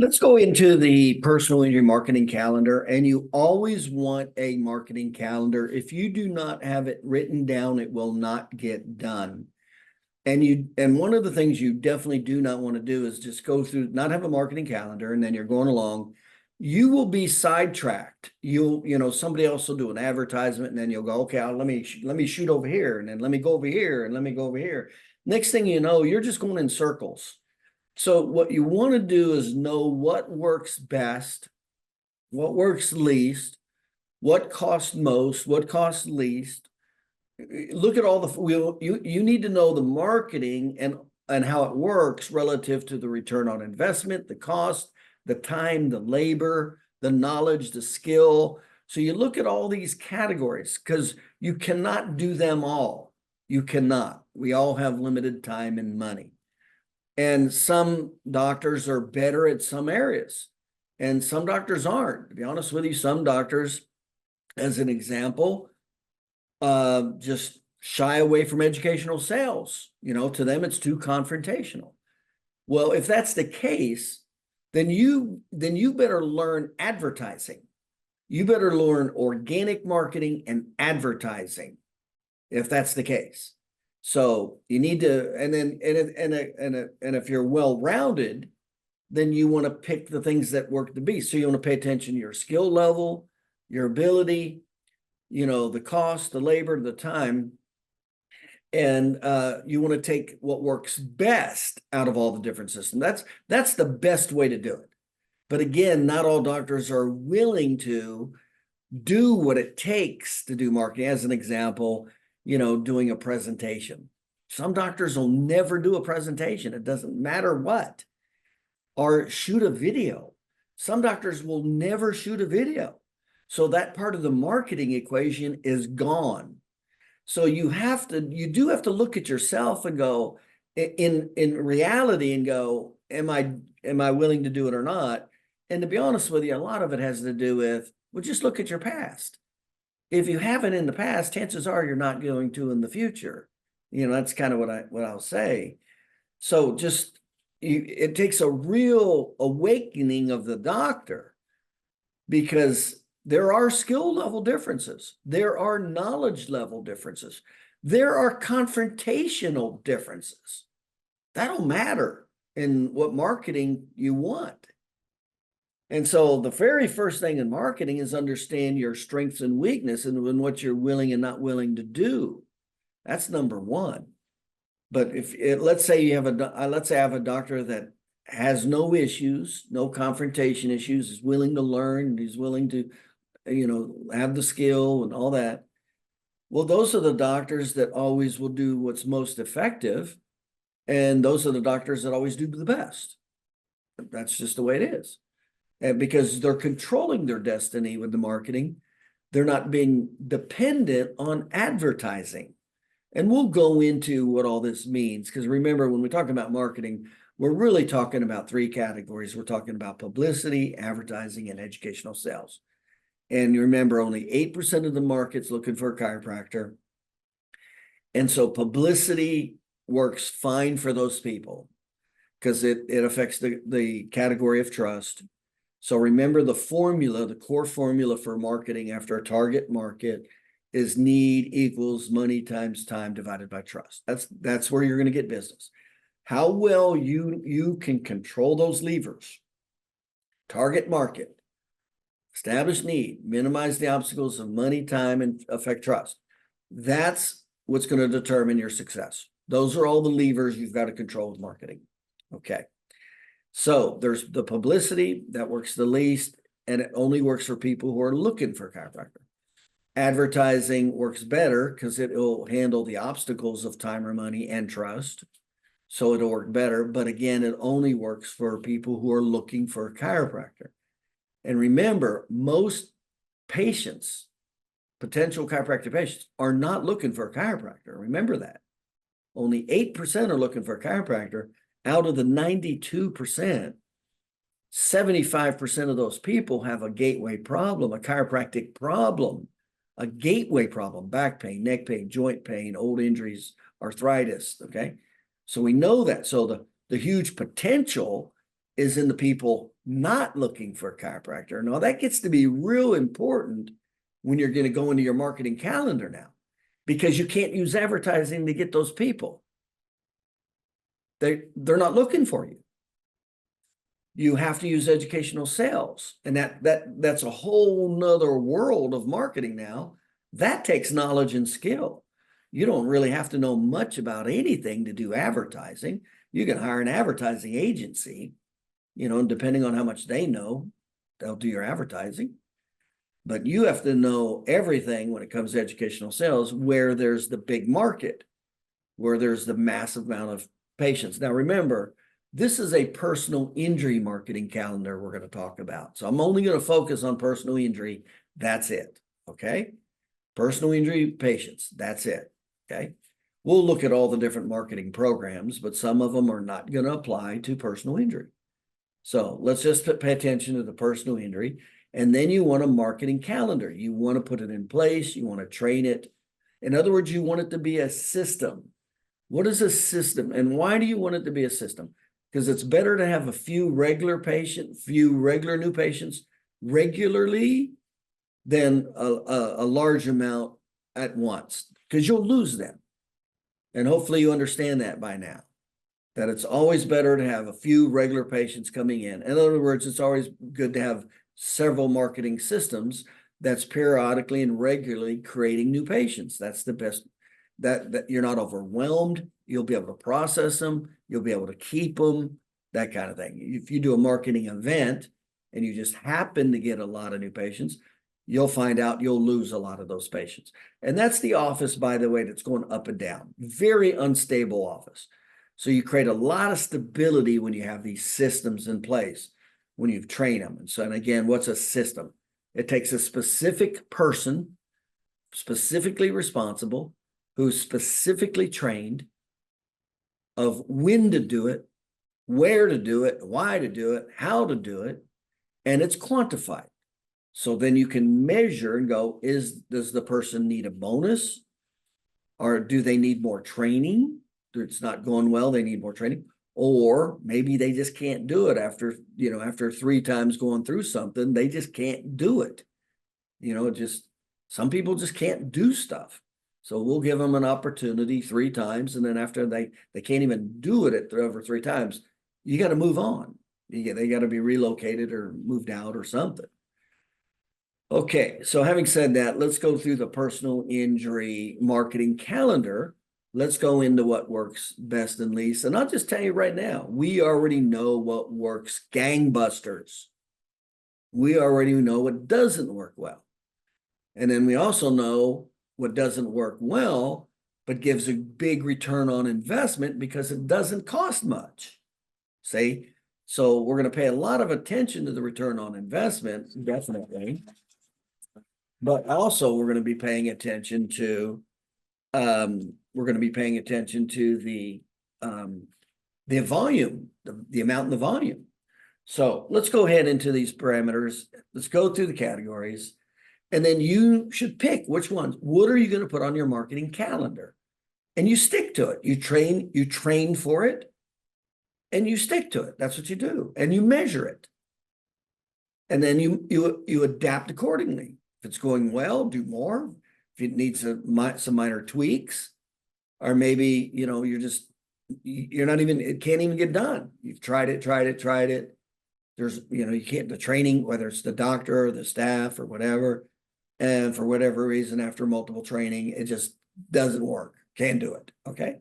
Let's go into the personal injury marketing calendar, and you always want a marketing calendar. If you do not have it written down, it will not get done. And one of the things you definitely do not want to do is just go through, not have a marketing calendar, and then you're going along. You will be sidetracked. Somebody else will do an advertisement, and then you'll go, okay, let me shoot over here, and then let me go over here, and let me go over here. Next thing you know, you're just going in circles. So what you want to do is know what works best, what works least, what costs most, what costs least. Look at all you need to know the marketing and how it works relative to the return on investment, the cost, the time, the labor, the knowledge, the skill. So you look at all these categories because you cannot do them all. You cannot. We all have limited time and money. And some doctors are better at some areas, and some doctors aren't. To be honest with you, some doctors, as an example, just shy away from educational sales. To them, it's too confrontational. Well, if that's the case, then you better learn advertising. You better learn organic marketing and advertising, if that's the case. So you need to, and if you're well-rounded, then you want to pick the things that work the best. So you want to pay attention to your skill level, your ability, the cost, the labor, the time, and you want to take what works best out of all the different systems. That's the best way to do it. But again, not all doctors are willing to do what it takes to do marketing. As an example, doing a presentation. Some doctors will never do a presentation. It doesn't matter what. Or shoot a video. Some doctors will never shoot a video. So that part of the marketing equation is gone. So you do have to look at yourself and go in reality and go, am I willing to do it or not? And to be honest with you, a lot of it has to do with, well, just look at your past. If you haven't in the past, chances are you're not going to in the future. That's kind of what I'll say. So it takes a real awakening of the doctor, because there are skill level differences. There are knowledge level differences. There are confrontational differences. That'll matter in what marketing you want. And so the very first thing in marketing is understand your strengths and weakness and what you're willing and not willing to do. That's number one. But let's say I have a doctor that has no issues, no confrontation issues, is willing to learn, he's willing to, have the skill and all that. Well, those are the doctors that always will do what's most effective. And those are the doctors that always do the best. That's just the way it is. And because they're controlling their destiny with the marketing, they're not being dependent on advertising. And we'll go into what all this means, because remember, when we talk about marketing, we're really talking about three categories. We're talking about publicity, advertising, and educational sales. And you remember, only 8% of the market's looking for a chiropractor. And so publicity works fine for those people because it affects the category of trust. So remember the core formula for marketing after a target market is need equals money times time divided by trust. That's where you're going to get business. How well you can control those levers: target market, establish need, minimize the obstacles of money, time, and affect trust. That's what's going to determine your success. Those are all the levers you've got to control with marketing. Okay. So there's the publicity that works the least, and it only works for people who are looking for a chiropractor. Advertising works better because it will handle the obstacles of time or money and trust. So it'll work better. But again, it only works for people who are looking for a chiropractor. And remember, most patients, potential chiropractic patients, are not looking for a chiropractor. Remember that. Only 8% are looking for a chiropractor. Out of the 92%, 75% of those people have a gateway problem, a chiropractic problem, a gateway problem: back pain, neck pain, joint pain, old injuries, arthritis. Okay. So we know that. So the huge potential is in the people not looking for a chiropractor. Now that gets to be real important when you're going to go into your marketing calendar now, because you can't use advertising to get those people. They're not looking for you. You have to use educational sales, and that's a whole nother world of marketing now. That takes knowledge and skill. You don't really have to know much about anything to do advertising. You can hire an advertising agency, depending on how much they know, they'll do your advertising. But you have to know everything when it comes to educational sales, where there's the big market, where there's the massive amount of patients. Now, remember, this is a personal injury marketing calendar we're going to talk about. So I'm only going to focus on personal injury. That's it. Okay. Personal injury patients. That's it. Okay. We'll look at all the different marketing programs, but some of them are not going to apply to personal injury. So let's just pay attention to the personal injury. And then you want a marketing calendar. You want to put it in place. You want to train it. In other words, you want it to be a system. What is a system? And why do you want it to be a system? Because it's better to have a few regular new patients regularly than a large amount at once, because you'll lose them. And hopefully you understand that by now, that it's always better to have a few regular patients coming in. In other words, it's always good to have several marketing systems that's periodically and regularly creating new patients. That's the best, that you're not overwhelmed. You'll be able to process them. You'll be able to keep them, that kind of thing. If you do a marketing event and you just happen to get a lot of new patients, you'll find out you'll lose a lot of those patients. And that's the office, by the way, that's going up and down. Very unstable office. So you create a lot of stability when you have these systems in place, when you've trained them. And again, what's a system? It takes a specific person, specifically responsible, who's specifically trained of when to do it, where to do it, why to do it, how to do it, and it's quantified. So then you can measure and go, does the person need a bonus? Or do they need more training? It's not going well, they need more training. Or maybe they just can't do it after 3 times going through something, they just can't do it. Some people just can't do stuff. So we'll give them an opportunity 3 times. And then after they can't even do it over 3 times, you got to move on. They got to be relocated or moved out or something. Okay, so having said that, let's go through the personal injury marketing calendar. Let's go into what works best and least. And I'll just tell you right now, we already know what works gangbusters. We already know what doesn't work well. And then we also know what doesn't work well, but gives a big return on investment because it doesn't cost much. See? So we're going to pay a lot of attention to the return on investment, definitely. But also we're going to be paying attention to the volume, the amount and the volume. So let's go ahead into these parameters. Let's go through the categories. And then you should pick which ones. What are you going to put on your marketing calendar? And you stick to it. You train for it and you stick to it. That's what you do. And you measure it. And then you adapt accordingly. If it's going well, do more. If it needs some minor tweaks, or maybe, it can't even get done. You've tried it. There's, you can't, the training, whether it's the doctor or the staff or whatever, and for whatever reason, after multiple training, it just doesn't work. Can't do it. Okay.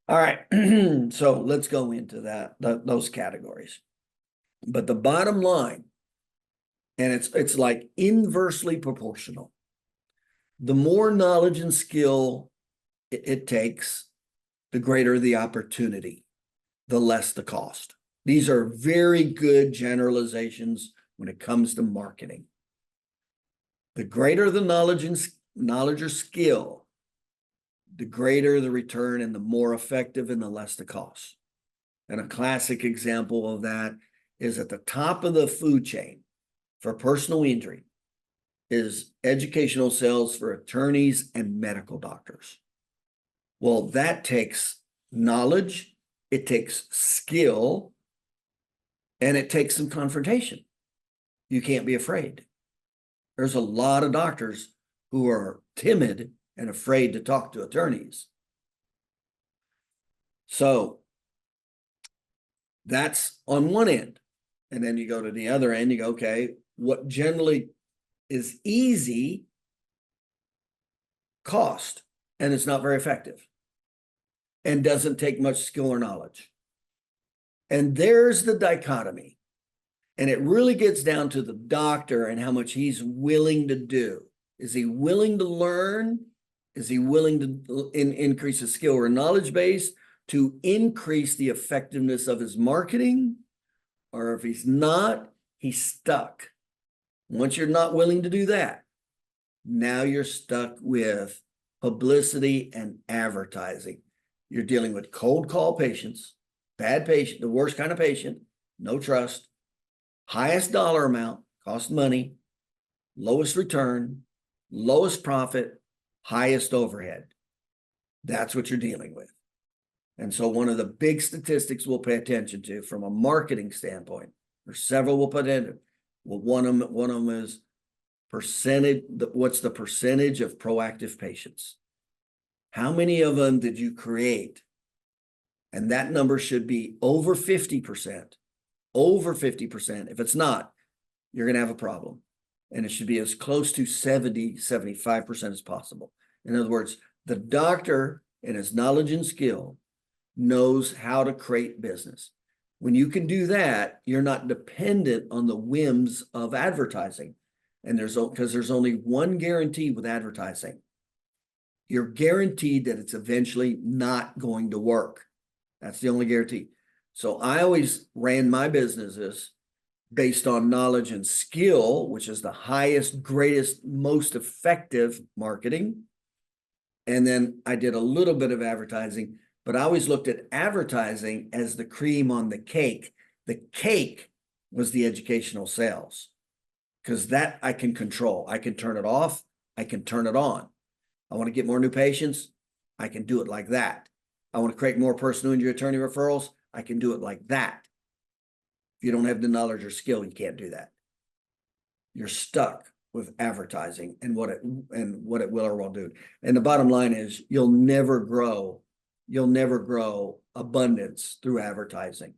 All right. So let's go into those categories. But the bottom line, and it's like inversely proportional. The more knowledge and skill it takes, the greater the opportunity, the less the cost. These are very good generalizations when it comes to marketing. The greater the knowledge or skill, the greater the return and the more effective and the less the cost. And a classic example of that is at the top of the food chain for personal injury is educational sales for attorneys and medical doctors. Well, that takes knowledge, it takes skill, And it takes some confrontation. You can't be afraid. There's a lot of doctors who are timid and afraid to talk to attorneys. So that's on one end. And then you go to the other end, you go, okay, what generally is easy cost, and it's not very effective and doesn't take much skill or knowledge. And there's the dichotomy. And it really gets down to the doctor and how much he's willing to do. Is he willing to learn? Is he willing to increase his skill or knowledge base to increase the effectiveness of his marketing? Or if he's not, he's stuck. Once you're not willing to do that, now you're stuck with publicity and advertising. You're dealing with cold call patients, bad patient, the worst kind of patient, no trust, highest dollar amount, cost money, lowest return, lowest profit, highest overhead. That's what you're dealing with. And so one of the big statistics we'll pay attention to from a marketing standpoint, or several we'll put in, well, one of them is percentage. What's the percentage of proactive patients? How many of them did you create? And that number should be over 50%. Over 50%. If it's not, you're going to have a problem. And it should be as close to 70, 75% as possible. In other words, the doctor and his knowledge and skill knows how to create business. When you can do that, you're not dependent on the whims of advertising. And because there's only one guarantee with advertising. You're guaranteed that it's eventually not going to work. That's the only guarantee. So I always ran my businesses based on knowledge and skill, which is the highest, greatest, most effective marketing. And then I did a little bit of advertising, but I always looked at advertising as the cream on the cake. The cake was the educational sales, because that I can control. I can turn it off. I can turn it on. I want to get more new patients. I can do it like that. I want to create more personal injury attorney referrals. I can do it like that. If you don't have the knowledge or skill, you can't do that. You're stuck with advertising and what it will or won't do. And the bottom line is you'll never grow abundance through advertising.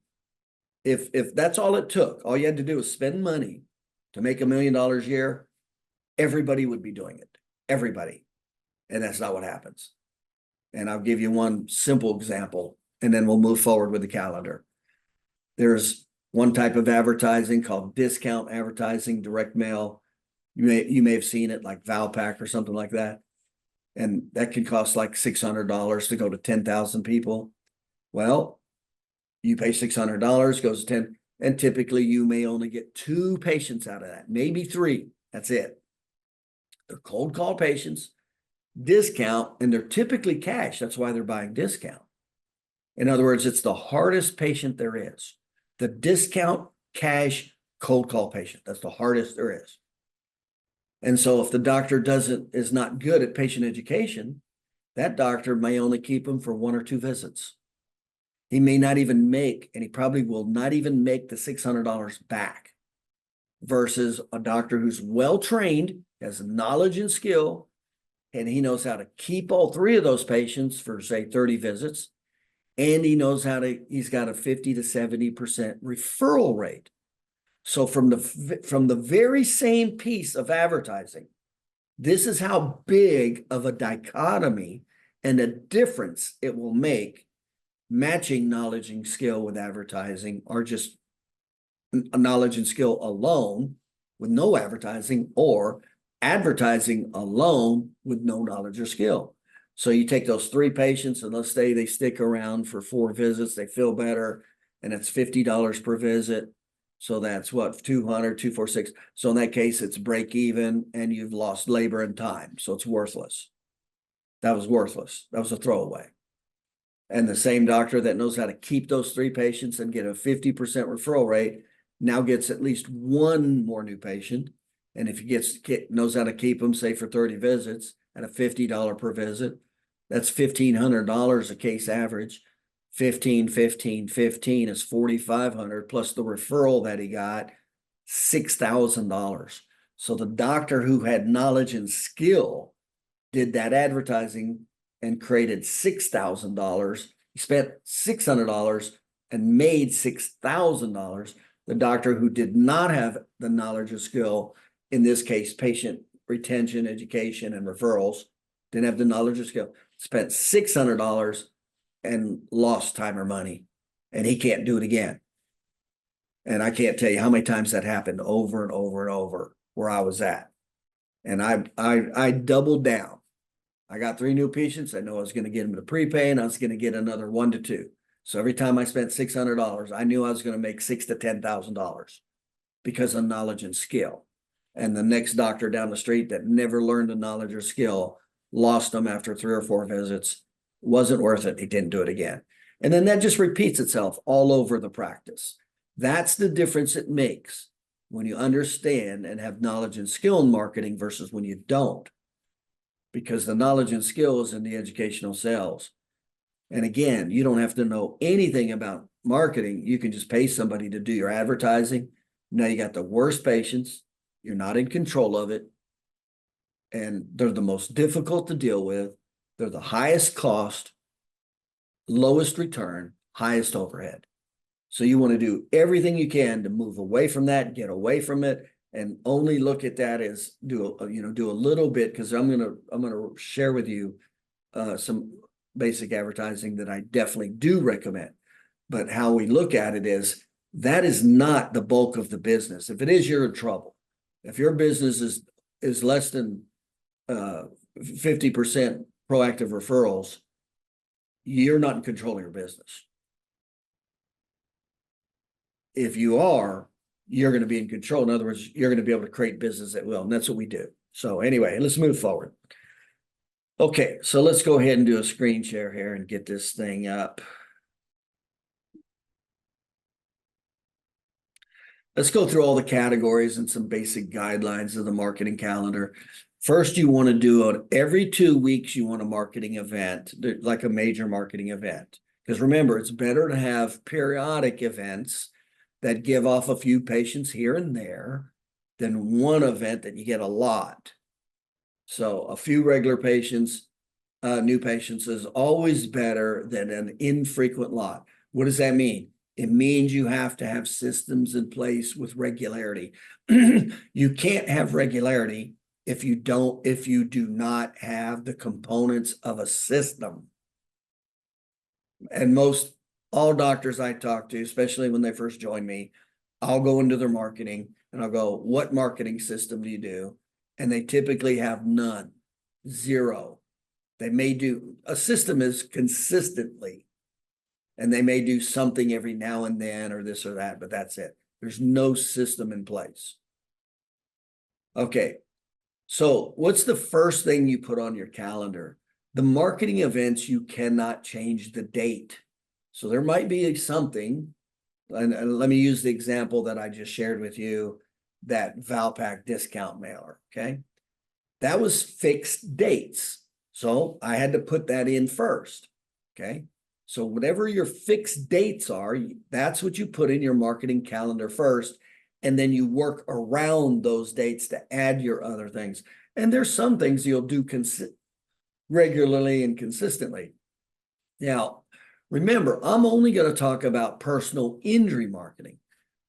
If that's all it took, all you had to do was spend money to make $1 million a year, everybody would be doing it. Everybody. And that's not what happens. And I'll give you one simple example, and then we'll move forward with the calendar. There's one type of advertising called discount advertising, direct mail. You may have seen it like Valpak or something like that. And that can cost like $600 to go to 10,000 people. Well, you pay $600, goes to 10, and typically you may only get 2 patients out of that, maybe 3. That's it. They're cold call patients, discount, and they're typically cash. That's why they're buying discount. In other words, it's the hardest patient there is. The discount cash cold call patient. That's the hardest there is. And so if the doctor is not good at patient education, that doctor may only keep them for 1 or 2 visits. He may not even make, and he probably will not even make the $600 back, versus a doctor who's well-trained, has knowledge and skill, and he knows how to keep all 3 of those patients for, say, 30 visits. And he's got a 50 to 70% referral rate. So from the very same piece of advertising, this is how big of a dichotomy and a difference it will make matching knowledge and skill with advertising, or just knowledge and skill alone with no advertising, or advertising alone with no knowledge or skill. So you take those 3 patients, and let's say they stick around for 4 visits, they feel better, and it's $50 per visit. So that's what, 200, 246. So in that case, it's break even, and you've lost labor and time. So it's worthless. That was worthless. That was a throwaway. And the same doctor that knows how to keep those 3 patients and get a 50% referral rate now gets at least 1 more new patient. And if he knows how to keep them, say, for 30 visits at a $50 per visit, that's $1,500 a case average. 15, 15, 15 is 4,500 plus the referral that he got, $6,000. So the doctor who had knowledge and skill did that advertising and created $6,000. He spent $600 and made $6,000. The doctor who did not have the knowledge or skill, in this case, patient retention, education, and referrals, didn't have the knowledge or skill, spent $600 and lost time or money, and he can't do it again. And I can't tell you how many times that happened over and over and over where I was at. And I doubled down. I got 3 new patients. I know I was going to get them to prepay, and I was going to get another 1 to 2. So every time I spent $600, I knew I was going to make $6,000 to $10,000 because of knowledge and skill. And the next doctor down the street that never learned the knowledge or skill lost them after 3 or 4 visits. Wasn't worth it. He didn't do it again. And then that just repeats itself all over the practice. That's the difference it makes when you understand and have knowledge and skill in marketing versus when you don't. Because the knowledge and skill is in the educational sales. And again, you don't have to know anything about marketing. You can just pay somebody to do your advertising. Now you got the worst patients. You're not in control of it. And they're the most difficult to deal with. They're the highest cost, lowest return, highest overhead. So you want to do everything you can to move away from that, get away from it, and only look at that as do a little bit, because I'm gonna share with you some basic advertising that I definitely do recommend. But how we look at it is that is not the bulk of the business. If it is, you're in trouble. If your business is less than 50% proactive referrals, you're not in control of your business. If you are, you're going to be in control. In other words, you're going to be able to create business at will. And that's what we do. So anyway, let's move forward. Okay, so let's go ahead and do a screen share here and get this thing up. Let's go through all the categories and some basic guidelines of the marketing calendar. First, you want to do it every 2 weeks. You want a marketing event, like a major marketing event. Because remember, it's better to have periodic events that give off a few patients here and there than one event that you get a lot. So a few regular patients, new patients is always better than an infrequent lot. What does that mean? It means you have to have systems in place with regularity. You can't have regularity if you do not have the components of a system. And all doctors I talk to, especially when they first join me, I'll go into their marketing and I'll go, what marketing system do you do? And they typically have none, 0. They may do, a system is consistently, and they may do something every now and then or this or that, but that's it. There's no system in place. Okay, so what's the first thing you put on your calendar? The marketing events, you cannot change the date. So there might be something, and let me use the example that I just shared with you, that Valpak discount mailer, okay? That was fixed dates. So I had to put that in first, okay? So whatever your fixed dates are, that's what you put in your marketing calendar first, and then you work around those dates to add your other things. And there's some things you'll do regularly and consistently. Now, remember, I'm only going to talk about personal injury marketing.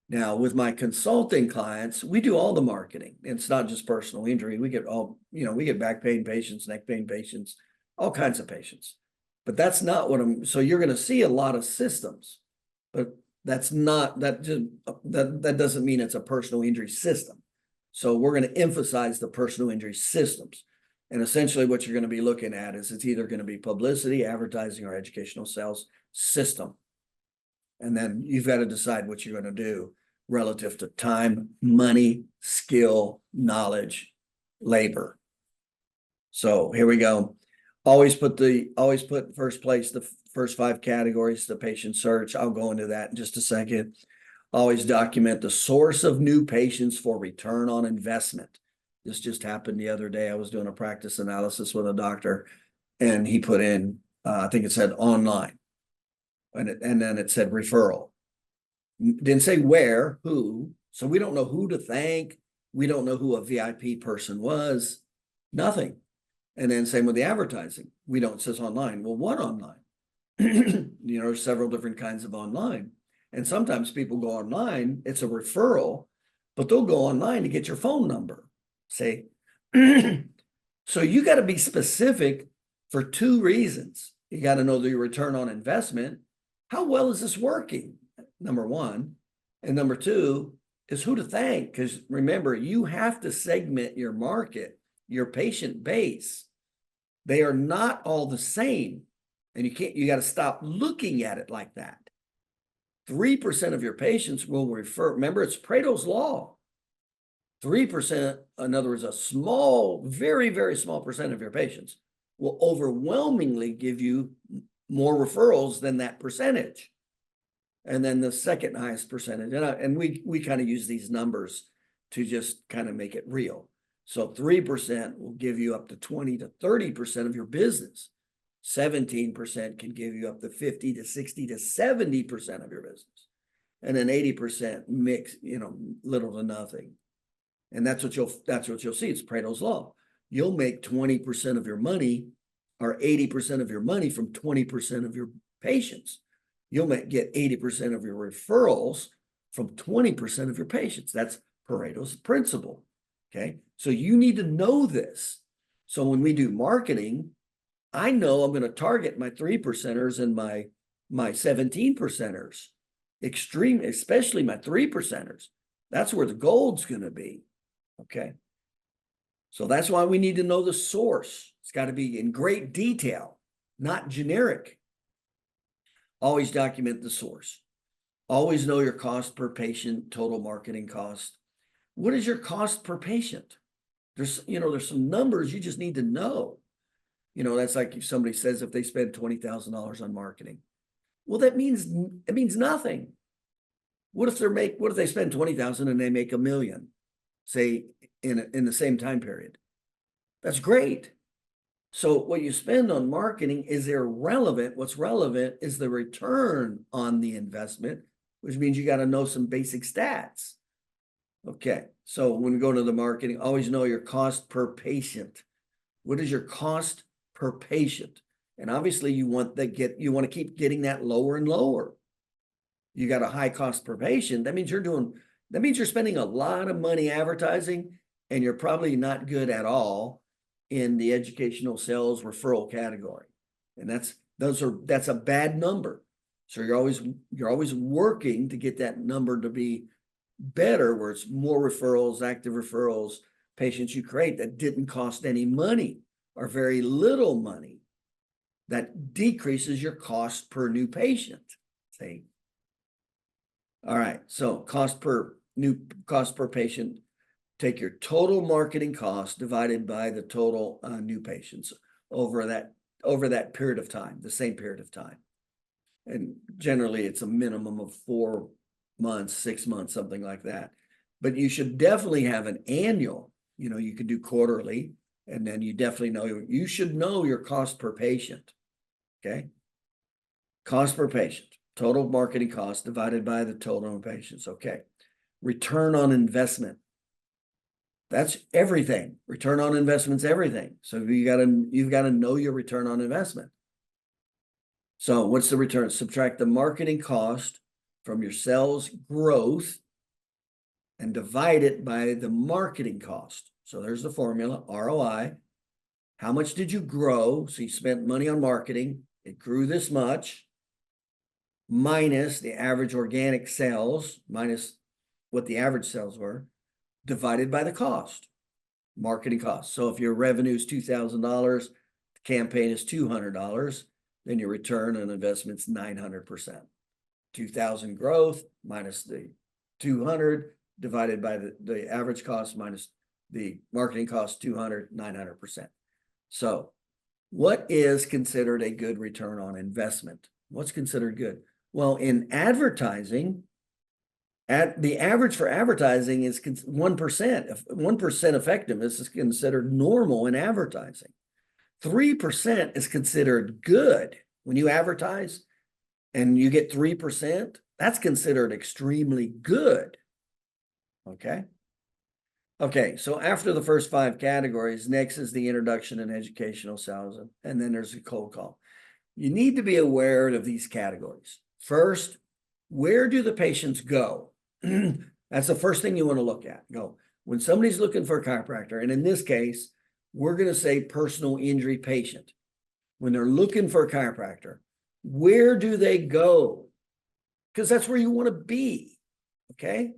Now, with my consulting clients, we do all the marketing. It's not just personal injury. We get we get back pain patients, neck pain patients, all kinds of patients. But that's not what so you're going to see a lot of systems, but that doesn't mean it's a personal injury system. So we're going to emphasize the personal injury systems. And essentially what you're going to be looking at is it's either going to be publicity, advertising, or educational sales system. And then you've got to decide what you're going to do relative to time, money, skill, knowledge, labor. So here we go. Always put first place, the first 5 categories, the patient search. I'll go into that in just a second. Always document the source of new patients for return on investment. This just happened the other day. I was doing a practice analysis with a doctor, and he put in, I think it said online. and then it said referral. Didn't say where, who. So we don't know who to thank. We don't know who a VIP person was. Nothing. And then same with the advertising. We don't, it says online. Well, what online? There's several different kinds of online. And sometimes people go online, it's a referral, but they'll go online to get your phone number. Say, so you got to be specific for two reasons. You got to know the return on investment. How well is this working? Number one. And number two is who to thank. Because remember, you have to segment your market, your patient base. They are not all the same. And you got to stop looking at it like that. 3% of your patients will refer. Remember, it's Pareto's law. 3%, in other words, a small, very, very small percent of your patients will overwhelmingly give you more referrals than that percentage. And then the second highest percentage, and we kind of use these numbers to just kind of make it real. So 3% will give you up to 20 to 30% of your business. 17% can give you up to 50 to 60 to 70% of your business. And then 80% mix, little to nothing. And that's what you'll see. It's Pareto's law. You'll make 20% of your money or 80% of your money from 20% of your patients. You'll get 80% of your referrals from 20% of your patients. That's Pareto's principle. Okay. So you need to know this. So when we do marketing, I know I'm going to target my 3%ers and my 17%ers, especially my 3%ers. That's where the gold's going to be. Okay. So that's why we need to know the source. It's got to be in great detail, not generic. Always document the source. Always know your cost per patient, total marketing cost. What is your cost per patient? There's some numbers you just need to know. That's like if somebody says if they spend $20,000 on marketing. Well, it means nothing. What if they spend $20,000 and they make $1 million, say in the same time period? That's great. So what you spend on marketing is irrelevant. What's relevant is the return on the investment, which means you got to know some basic stats. Okay. So when we go to the marketing, always know your cost per patient. What is your cost per patient? And obviously you want to keep getting that lower and lower. You got a high cost per patient. That means you're spending a lot of money advertising, and you're probably not good at all in the educational sales referral category. And that's a bad number. So you're always working to get that number to be better, where it's more referrals, active referrals, patients you create that didn't cost any money or very little money. That decreases your cost per new patient. See? All right. So cost per patient. Take your total marketing cost divided by the total new patients over that period of time, the same period of time. And generally it's a minimum of 4 months, 6 months, something like that. But you should definitely have an annual. You could do quarterly, and then you should know your cost per patient. Okay. Cost per patient, total marketing cost divided by the total of patients. Okay. Return on investment. That's everything. Return on investment's everything. So you've got to know your return on investment. So what's the return? Subtract the marketing cost from your sales growth and divide it by the marketing cost. So there's the formula, ROI. How much did you grow? So you spent money on marketing. It grew this much, minus the average organic sales, minus what the average sales were, divided by the cost, marketing cost. So if your revenue is $2,000, the campaign is $200, then your return on investment's 900%. 2,000 growth minus the 200 divided by the average cost minus the marketing cost, 200, 900%. So what is considered a good return on investment? What's considered good? Well, in advertising, the average for advertising is 1%. 1% effectiveness is considered normal in advertising. 3% is considered good when you advertise, and you get 3%, that's considered extremely good. Okay. Okay, so after the first 5 categories, next is the introduction and educational sales, and then there's a cold call. You need to be aware of these categories. First, where do the patients go? That's the first thing you want to look at. Go. When somebody's looking for a chiropractor, and in this case, we're going to say personal injury patient. When they're looking for a chiropractor, where do they go? Because that's where you want to be, okay?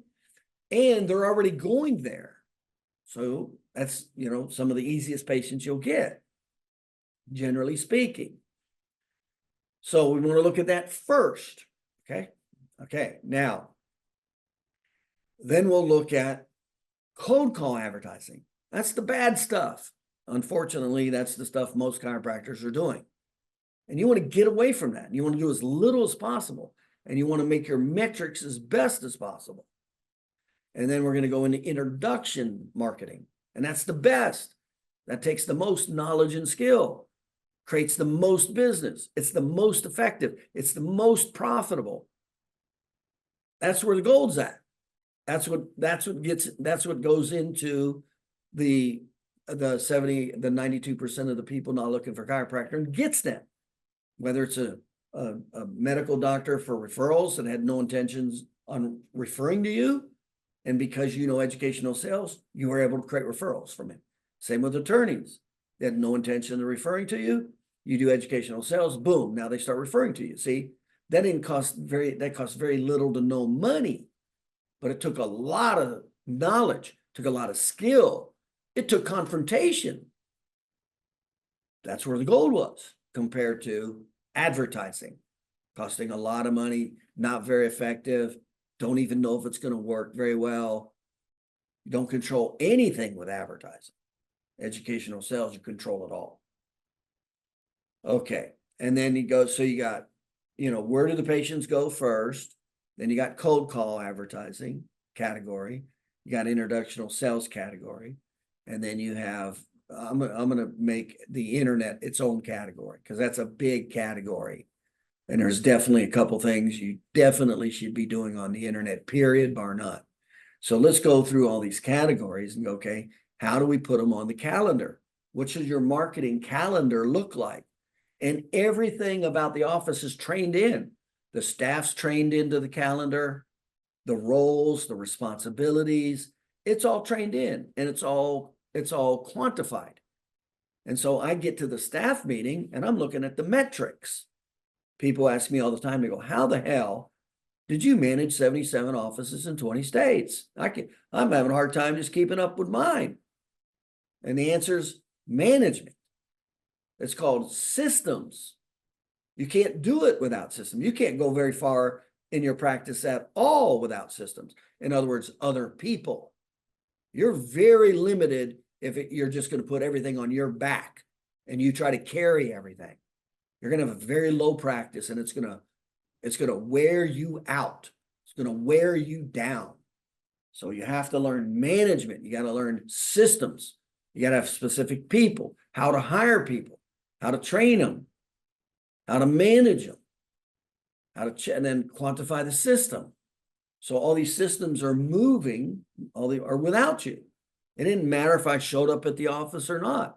And they're already going there. So that's, some of the easiest patients you'll get, generally speaking. So we want to look at that first, okay? Okay, now, then we'll look at cold call advertising. That's the bad stuff. Unfortunately, that's the stuff most chiropractors are doing. And you want to get away from that. You want to do as little as possible. And you want to make your metrics as best as possible. And then we're going to go into introduction marketing. And that's the best. That takes the most knowledge and skill, creates the most business. It's the most effective. It's the most profitable. That's where the gold's at. That's what goes into the 92% of the people not looking for a chiropractor and gets them. Whether it's a medical doctor for referrals that had no intentions on referring to you, and because you know educational sales, you were able to create referrals from him. Same with attorneys. They had no intention of referring to you. You do educational sales, boom, now they start referring to you. See, that cost very little to no money, but it took a lot of knowledge, took a lot of skill. It took confrontation. That's where the gold was compared to advertising, costing a lot of money, not very effective. Don't even know if it's going to work very well. You don't control anything with advertising. Educational sales, you control it all. Okay. And then you got, where do the patients go first? Then you got cold call advertising category. You got introductional sales category. And then you have, I'm going to make the internet its own category because that's a big category. And there's definitely a couple things you definitely should be doing on the internet, period, bar none. So let's go through all these categories and go, okay, how do we put them on the calendar? What should your marketing calendar look like? And everything about the office is trained in. The staff's trained into the calendar, the roles, the responsibilities. It's all trained in, and it's all quantified. And so I get to the staff meeting and I'm looking at the metrics. People ask me all the time, they go, how the hell did you manage 77 offices in 20 states? I'm having a hard time just keeping up with mine. And the answer is management. It's called systems. You can't do it without systems. You can't go very far in your practice at all without systems. In other words, other people. You're very limited if you're just going to put everything on your back and you try to carry everything. You're going to have a very low practice, and it's going to wear you out. It's going to wear you down. So you have to learn management. You got to learn systems. You got to have specific people, how to hire people, how to train them, how to manage them, and then quantify the system. So all these systems are moving, are without you. It didn't matter if I showed up at the office or not.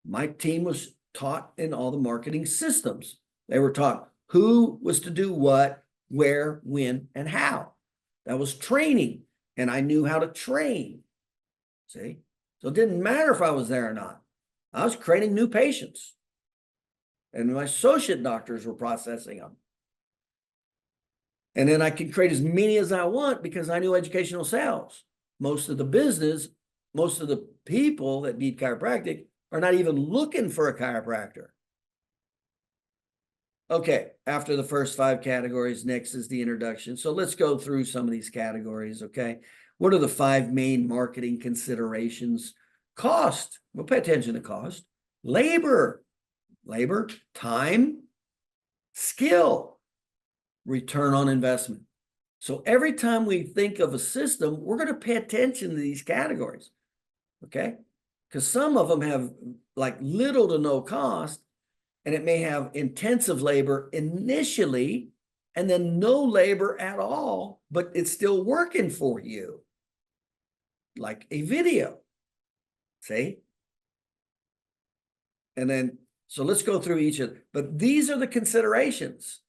My team was taught in all the marketing systems. They were taught who was to do what, where, when, and how. That was training, and I knew how to train. See? So it didn't matter if I was there or not. I was creating new patients, and my associate doctors were processing them. And then I could create as many as I want because I knew educational sales. Most of the people that need chiropractic are not even looking for a chiropractor. Okay, after the first 5 categories, next is the introduction. So let's go through some of these categories, okay? What are the 5 main marketing considerations? Cost. We'll pay attention to cost. Labor, time, skill, return on investment. So every time we think of a system, we're going to pay attention to these categories, okay? Because some of them have like little to no cost, and it may have intensive labor initially and then no labor at all, but it's still working for you, like a video. See? And then, so let's go through each of them. But these are the considerations: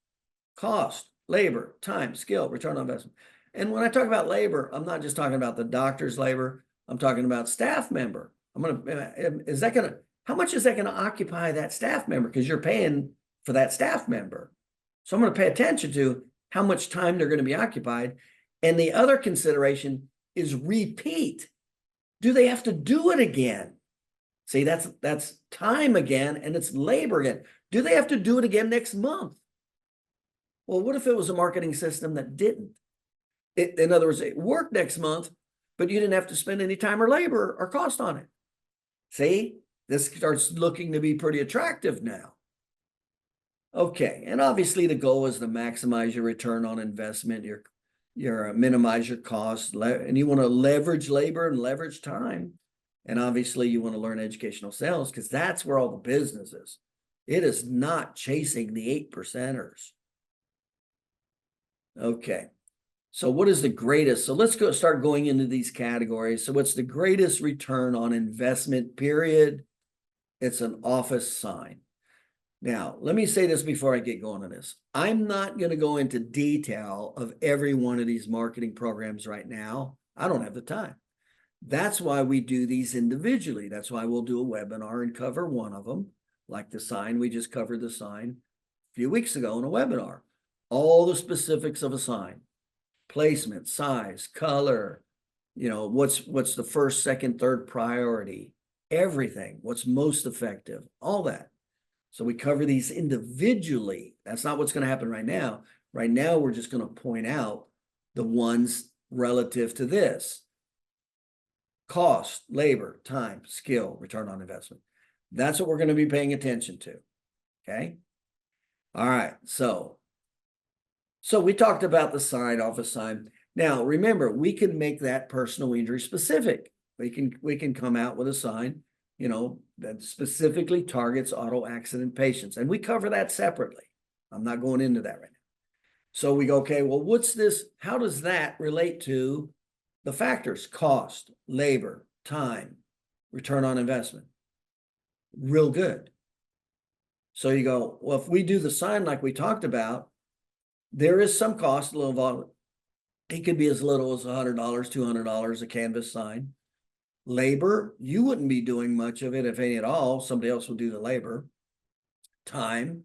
cost, labor, time, skill, return on investment. And when I talk about labor, I'm not just talking about the doctor's labor. I'm talking about staff member. How much is that going to occupy that staff member? Because you're paying for that staff member. So I'm going to pay attention to how much time they're going to be occupied. And the other consideration is repeat. Do they have to do it again? See, that's time again, and it's labor again. Do they have to do it again next month? Well, what if it was a marketing system that didn't? In other words, it worked next month, but you didn't have to spend any time or labor or cost on it. See, this starts looking to be pretty attractive now. Okay, and obviously the goal is to maximize your return on investment, your minimize your costs, and you want to leverage labor and leverage time. And obviously you want to learn educational sales, because that's where all the business is. It is not chasing the 8%ers. Okay, so what is the greatest? So let's start going into these categories. So what's the greatest return on investment, period? It's an office sign. Now, let me say this before I get going on this. I'm not going to go into detail of every one of these marketing programs right now. I don't have the time. That's why we do these individually. That's why we'll do a webinar and cover one of them, like the sign. We just covered the sign a few weeks ago in a webinar. All the specifics of a sign: placement, size, color, what's the first, second, third priority, everything, what's most effective, all that. So we cover these individually. That's not what's going to happen right now. Right now, we're just going to point out the ones relative to this: cost, labor, time, skill, return on investment. That's what we're going to be paying attention to. Okay. All right. So we talked about the sign, office sign. Now, remember, we can make that personal injury specific. We can come out with a sign, that specifically targets auto accident patients. And we cover that separately. I'm not going into that right now. So we go, okay, well, what's this? How does that relate to the factors: cost, labor, time, return on investment? Real good. So you go, well, if we do the sign like we talked about, there is some cost, a little involved. It could be as little as $100, $200 a canvas sign. Labor, you wouldn't be doing much of it, if any at all. Somebody else will do the labor. Time,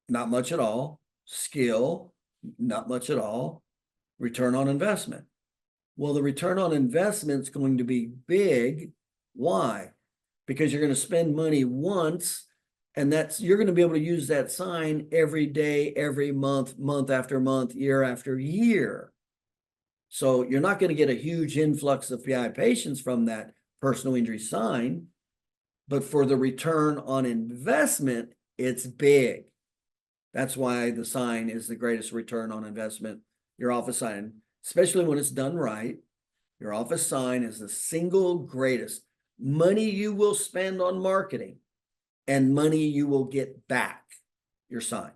not much at all. Skill, not much at all. Return on investment. Well, the return on investment is going to be big. Why? Because you're going to spend money once, and you're going to be able to use that sign every day, every month, month after month, year after year. So you're not going to get a huge influx of PI patients from that personal injury sign, but for the return on investment, it's big. That's why the sign is the greatest return on investment. Your office sign, especially when it's done right, your office sign is the single greatest. Money you will spend on marketing and money you will get back, your sign.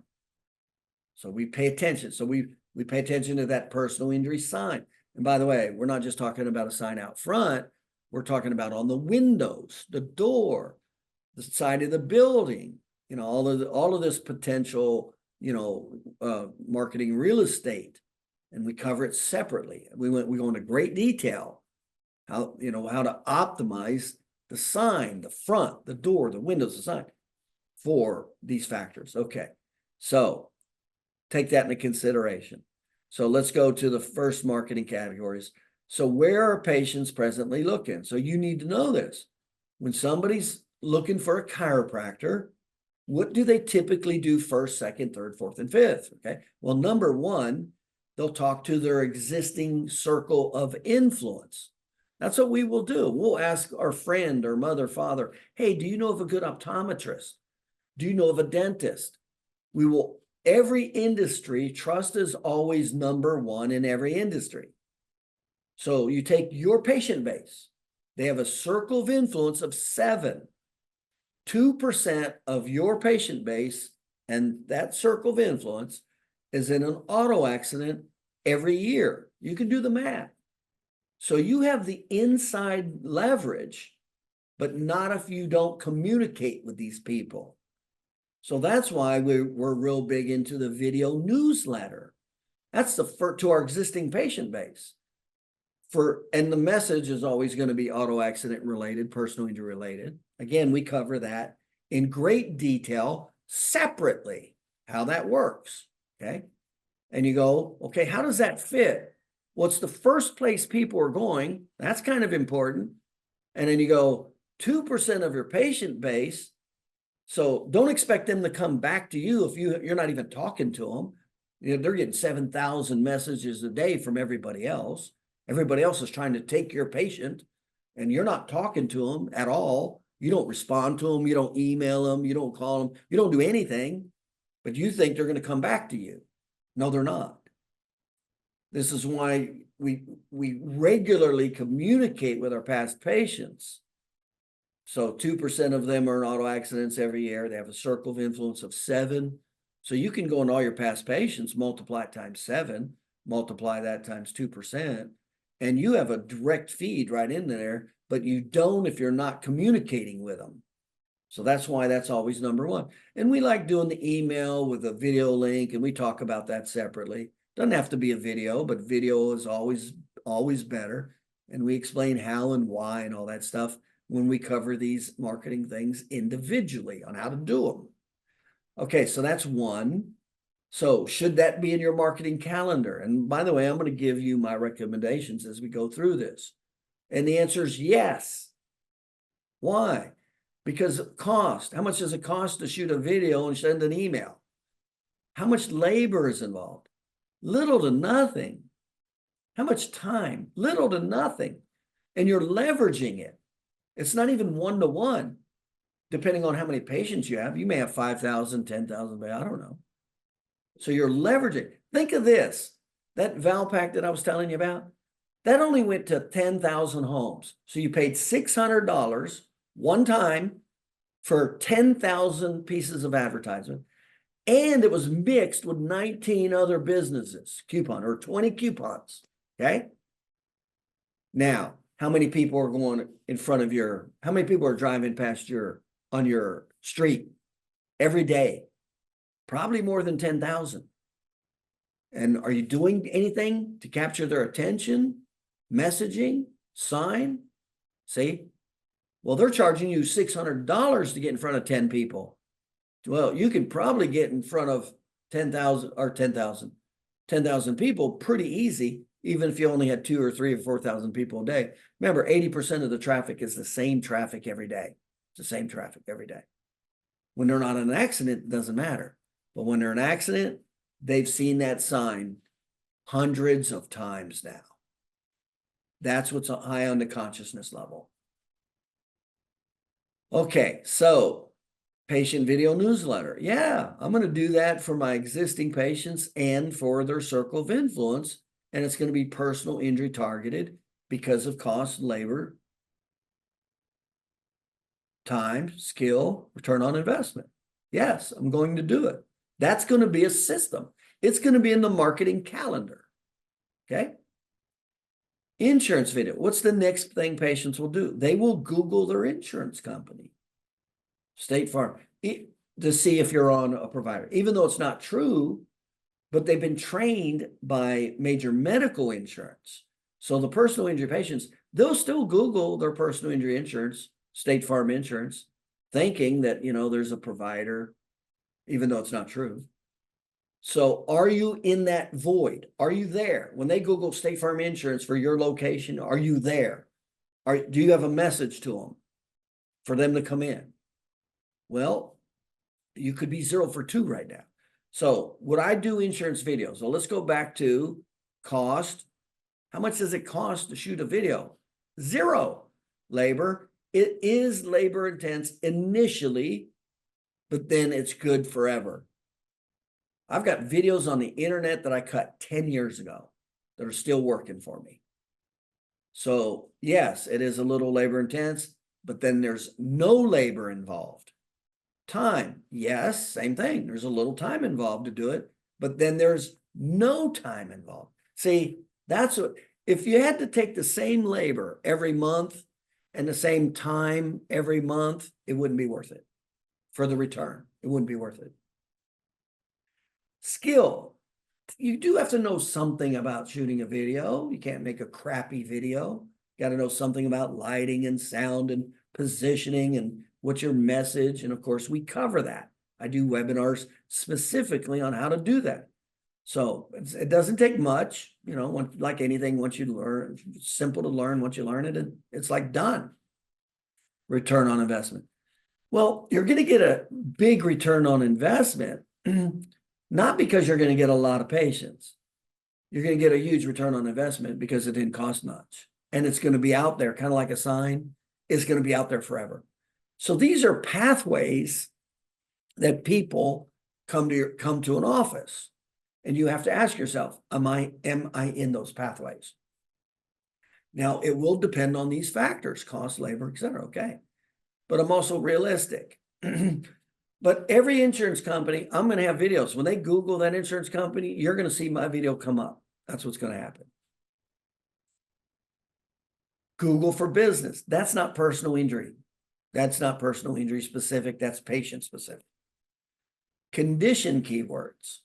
So we pay attention. So we pay attention to that personal injury sign. And by the way, we're not just talking about a sign out front. We're talking about on the windows, the door, the side of the building, all of this potential, marketing real estate. And we cover it separately. We go into great detail how to optimize the sign, the front, the door, the windows, the sign for these factors. Okay. So take that into consideration. So let's go to the first marketing categories. So where are patients presently looking? So you need to know this. When somebody's looking for a chiropractor, what do they typically do first, second, third, fourth, and fifth? Okay. Well, number one, they'll talk to their existing circle of influence. That's what we will do. We'll ask our friend or mother, father, hey, do you know of a good optometrist? Do you know of a dentist? Every industry, trust is always number one in every industry. So you take your patient base. They have a circle of influence of 7. 2% of your patient base and that circle of influence is in an auto accident every year. You can do the math. So you have the inside leverage, but not if you don't communicate with these people. So that's why we're real big into the video newsletter. That's to our existing patient base. And the message is always going to be auto accident related, personal injury related. Again, we cover that in great detail separately, how that works. Okay. And you go, okay, how does that fit? What's the first place people are going? That's kind of important. And then you go 2% of your patient base. So don't expect them to come back to you if you're not even talking to them. You know, they're getting 7,000 messages a day from everybody else. Everybody else is trying to take your patient and you're not talking to them at all. You don't respond to them. You don't email them. You don't call them. You don't do anything, but you think they're going to come back to you. No, they're not. This is why we regularly communicate with our past patients. So 2% of them are in auto accidents every year. They have a circle of influence of 7. So you can go in all your past patients, multiply it times 7, multiply that times 2%, and you have a direct feed right in there, but you don't if you're not communicating with them. So that's why that's always number one. And we like doing the email with a video link, and we talk about that separately. Doesn't have to be a video, but video is always better. And we explain how and why and all that stuff when we cover these marketing things individually on how to do them. Okay, so that's one. So should that be in your marketing calendar? And by the way, I'm going to give you my recommendations as we go through this. And the answer is yes. Why? Because of cost. How much does it cost to shoot a video and send an email? How much labor is involved? Little to nothing. How much time? Little to nothing. And you're leveraging it. It's not even one-to-one. Depending on how many patients you have, you may have 5,000, 10,000, I don't know. So you're leveraging. Think of this. That Valpak that I was telling you about, that only went to 10,000 homes. So you paid $600 one time for 10,000 pieces of advertisement. And it was mixed with 19 other businesses, or 20 coupons. Okay. Now, how many people are going in front of how many people are driving past on your street every day? Probably more than 10,000. And are you doing anything to capture their attention? Messaging, sign? See? Well, they're charging you $600 to get in front of 10 people. Well, you can probably get in front of 10,000 people pretty easy, even if you only had 2 or 3 or 4,000 people a day. Remember, 80% of the traffic is the same traffic every day. It's the same traffic every day. When they're not in an accident, it doesn't matter. But when they're in an accident, they've seen that sign hundreds of times now. That's what's high on the consciousness level. Okay, so patient video newsletter. Yeah, I'm going to do that for my existing patients and for their circle of influence. And it's going to be personal injury targeted because of cost, labor, time, skill, return on investment. Yes, I'm going to do it. That's going to be a system. It's going to be in the marketing calendar. Okay. Insurance video. What's the next thing patients will do? They will Google their insurance company, State Farm, to see if you're on a provider, even though it's not true, but they've been trained by major medical insurance. So the personal injury patients, they'll still Google their personal injury insurance, State Farm insurance, thinking that, there's a provider, even though it's not true. So are you in that void? Are you there? When they Google State Farm insurance for your location, are you there? Do you have a message to them for them to come in? Well, you could be 0 for 2 right now. So would I do insurance videos? So let's go back to cost. How much does it cost to shoot a video? 0. Labor. It is labor intense initially, but then it's good forever. I've got videos on the internet that I cut 10 years ago that are still working for me. So yes, it is a little labor intense. but then there's no labor involved. Time, yes, same thing. There's a little time involved to do it, but then there's no time involved. See, that's what, if you had to take the same labor every month and the same time every month, it wouldn't be worth it for the return. It wouldn't be worth it. Skill. You do have to know something about shooting a video. You can't make a crappy video. You got to know something about lighting and sound and positioning and what's your message. And of course, we cover that. I do webinars specifically on how to do that. So it doesn't take much, you know, like anything, once you learn, it's simple to learn. Once you learn it, it's like done. Return on investment. Well, you're going to get a big return on investment, not because you're going to get a lot of patients. You're going to get a huge return on investment because it didn't cost much. And it's going to be out there, kind of like a sign. It's going to be out there forever. So these are pathways that people come to an office. And you have to ask yourself, am I in those pathways? Now, it will depend on these factors, cost, labor, et cetera, okay? But I'm also realistic. But every insurance company, I'm going to have videos. When they Google that insurance company, you're going to see my video come up. That's what's going to happen. Google for business. That's not personal injury. That's not personal injury specific. That's patient specific. Condition keywords.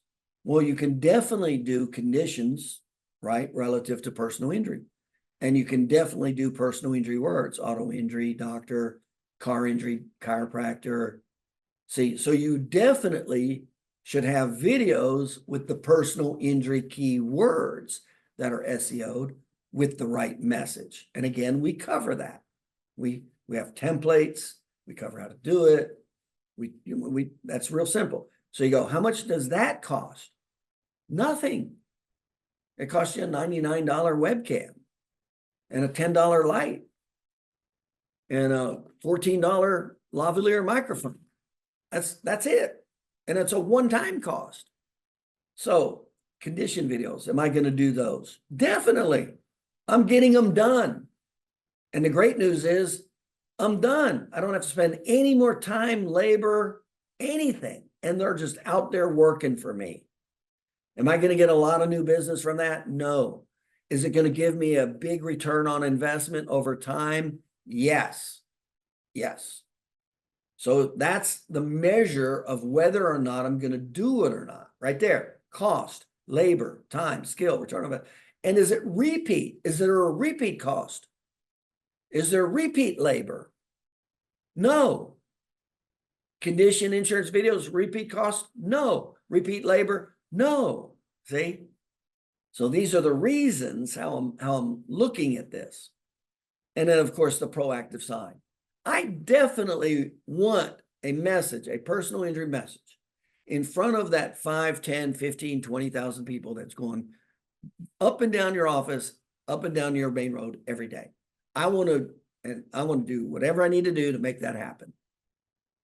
Well, you can definitely do conditions, right, relative to personal injury. And you can definitely do personal injury words, auto injury, doctor, car injury, chiropractor. See, so you definitely should have videos with the personal injury keywords that are SEO'd with the right message. And again, we cover that. We have templates. We cover how to do it. That's real simple. So you go, how much does that cost? Nothing. It costs you a $99 webcam and a $10 light and a $14 lavalier microphone. That's it. And it's a one-time cost. So condition videos, am I going to do those? Definitely. I'm getting them done. And the great news is I'm done. I don't have to spend any more time, labor, anything. And they're just out there working for me. Am I going to get a lot of new business from that? No. Is it going to give me a big return on investment over time? Yes. Yes. So that's the measure of whether or not I'm going to do it or not. Right there. Cost, labor, time, skill, return on investment. And is it repeat? Is there a repeat cost? Is there repeat labor? No. Condition insurance videos, repeat cost? No. Repeat labor? No. See? So these are the reasons how I'm looking at this. And then, of course, the proactive side. I definitely want a message, a personal injury message in front of that 5, 10, 15, 20,000 people that's going up and down your office, up and down your main road every day. I want to do whatever I need to do to make that happen.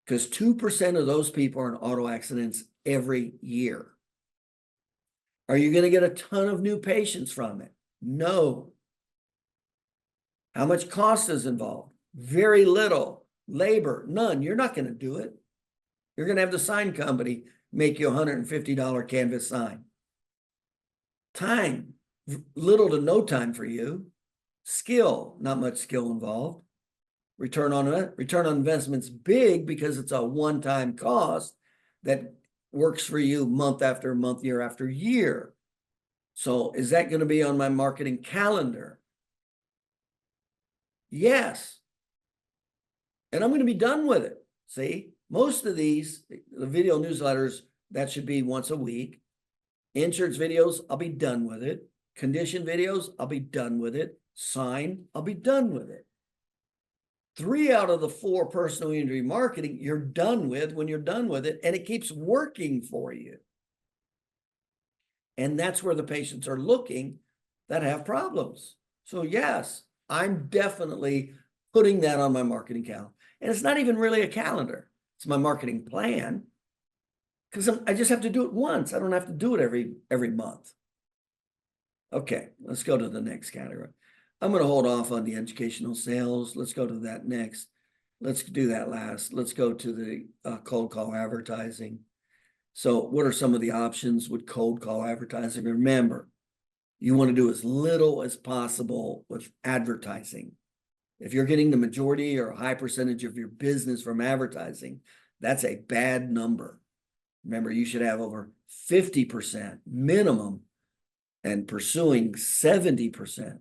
Because 2% of those people are in auto accidents every year. Are you going to get a ton of new patients from it? No. How much cost is involved? Very little. Labor, none. You're not going to do it. You're going to have the sign company make you a $150 canvas sign. Time, little to no time for you. Skill, not much skill involved. Return on investment's big because it's a one-time cost that works for you month after month, year after year. So is that going to be on my marketing calendar? Yes. And I'm going to be done with it. See, most of these, the video newsletters, that should be once a week. Insurance videos, I'll be done with it. Condition videos, I'll be done with it. Sign, I'll be done with it. 3 out of the 4 personal injury marketing, you're done with when you're done with it, and it keeps working for you. And that's where the patients are looking that have problems. So yes, I'm definitely putting that on my marketing calendar. And it's not even really a calendar. It's my marketing plan because I just have to do it once. I don't have to do it every month. Okay, let's go to the next category. I'm going to hold off on the educational sales. Let's go to that next. let's do that last. Let's go to the cold call advertising. So what are some of the options with cold call advertising? Remember, you want to do as little as possible with advertising. If you're getting the majority or a high percentage of your business from advertising, that's a bad number. Remember, you should have over 50% minimum and pursuing 70%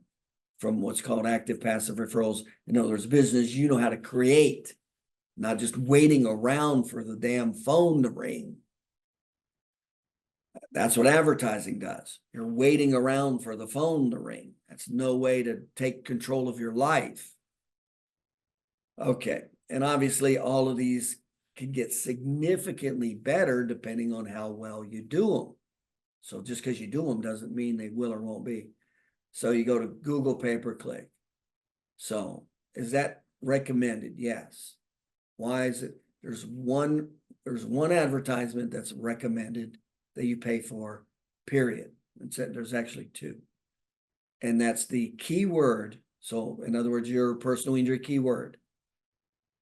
from what's called active passive referrals. In other words, business you know how to create, not just waiting around for the damn phone to ring. That's what advertising does. You're waiting around for the phone to ring. That's no way to take control of your life. Okay, and obviously all of these can get significantly better depending on how well you do them. So just because you do them doesn't mean they will or won't be. So you go to Google pay-per-click. So is that recommended? Yes. Why is it? There's one advertisement that's recommended that you pay for, period. There's actually two. And that's the keyword. So in other words, your personal injury keyword.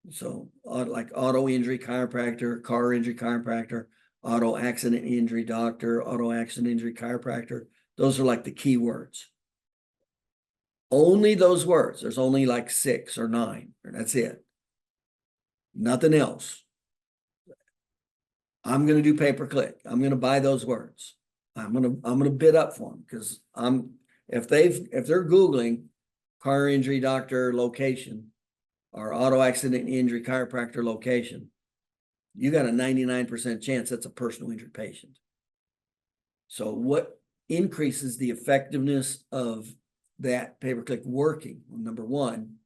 So like auto injury chiropractor, car injury chiropractor, auto accident injury doctor, auto accident injury chiropractor. Those are like the keywords. Only those words. There's only like 6 or 9, and that's it. Nothing else. I'm going to do pay-per-click. I'm going to buy those words. I'm going to bid up for them because if they're Googling car injury doctor location or auto accident injury chiropractor location, you got a 99% chance that's a personal injury patient. So what increases the effectiveness of that pay-per-click working? Well, number one,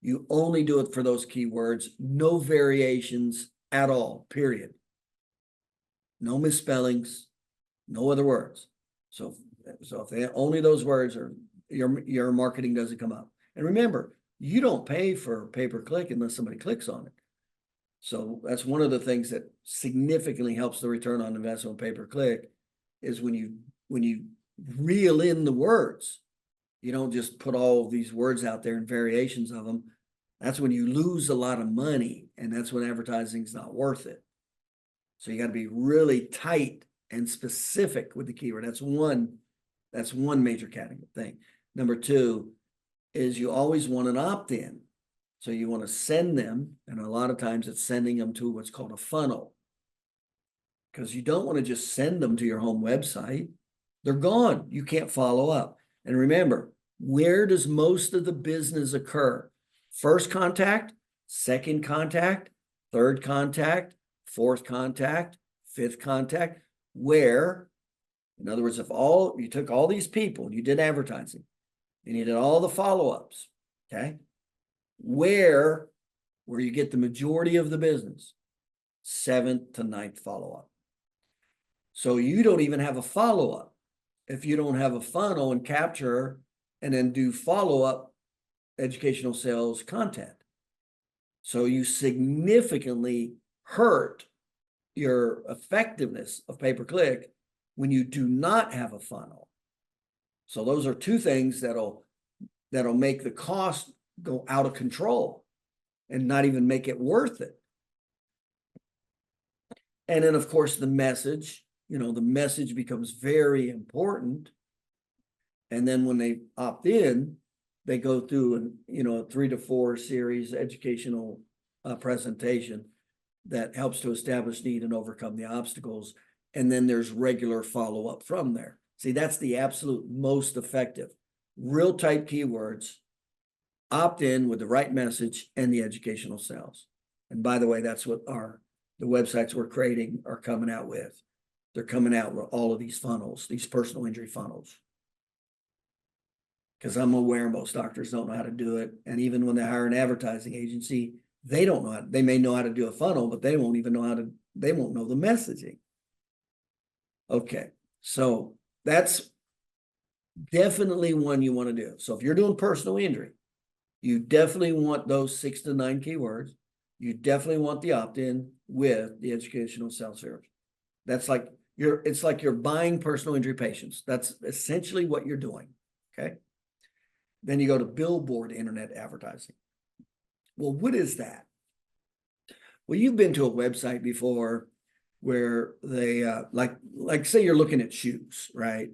you only do it for those keywords, no variations at all, period. No misspellings, no other words. So if they only those words are, your marketing doesn't come up. And remember, you don't pay for pay-per-click unless somebody clicks on it. So that's one of the things that significantly helps the return on investment pay-per-click is when you reel in the words. You don't just put all of these words out there and variations of them. That's when you lose a lot of money, and that's when advertising is not worth it. So you got to be really tight and specific with the keyword. That's one major category thing. Number two is you always want an opt-in. So you want to send them, and a lot of times it's sending them to what's called a funnel. Because you don't want to just send them to your home website. They're gone. You can't follow up. And remember, where does most of the business occur? First contact, second contact, third contact, fourth contact, fifth contact. Where, in other words, if you took all these people and you did advertising and you did all the follow-ups, okay? Where you get the majority of the business? 7th to 9th follow-up. So you don't even have a follow-up if you don't have a funnel and capture and then do follow-up educational sales content. So you significantly hurt your effectiveness of pay-per-click when you do not have a funnel. So those are two things that'll make the cost go out of control and not even make it worth it. And then, of course, the message, the message becomes very important. And then when they opt in, they go through a 3 to 4 series educational presentation that helps to establish need and overcome the obstacles. And then there's regular follow-up from there. See, that's the absolute most effective. Real tight keywords, opt in with the right message and the educational sales. And by the way, that's what the websites we're creating are coming out with. They're coming out with all of these funnels, these personal injury funnels. Because I'm aware most doctors don't know how to do it. And even when they hire an advertising agency, they don't know they may know how to do a funnel, but they won't know the messaging. Okay, so that's definitely one you want to do. So if you're doing personal injury, you definitely want those 6 to 9 keywords. You definitely want the opt-in with the educational sales service. That's like it's like you're buying personal injury patients. That's essentially what you're doing. Okay. Then you go to billboard internet advertising. Well, what is that? Well, you've been to a website before where they like say you're looking at shoes, right?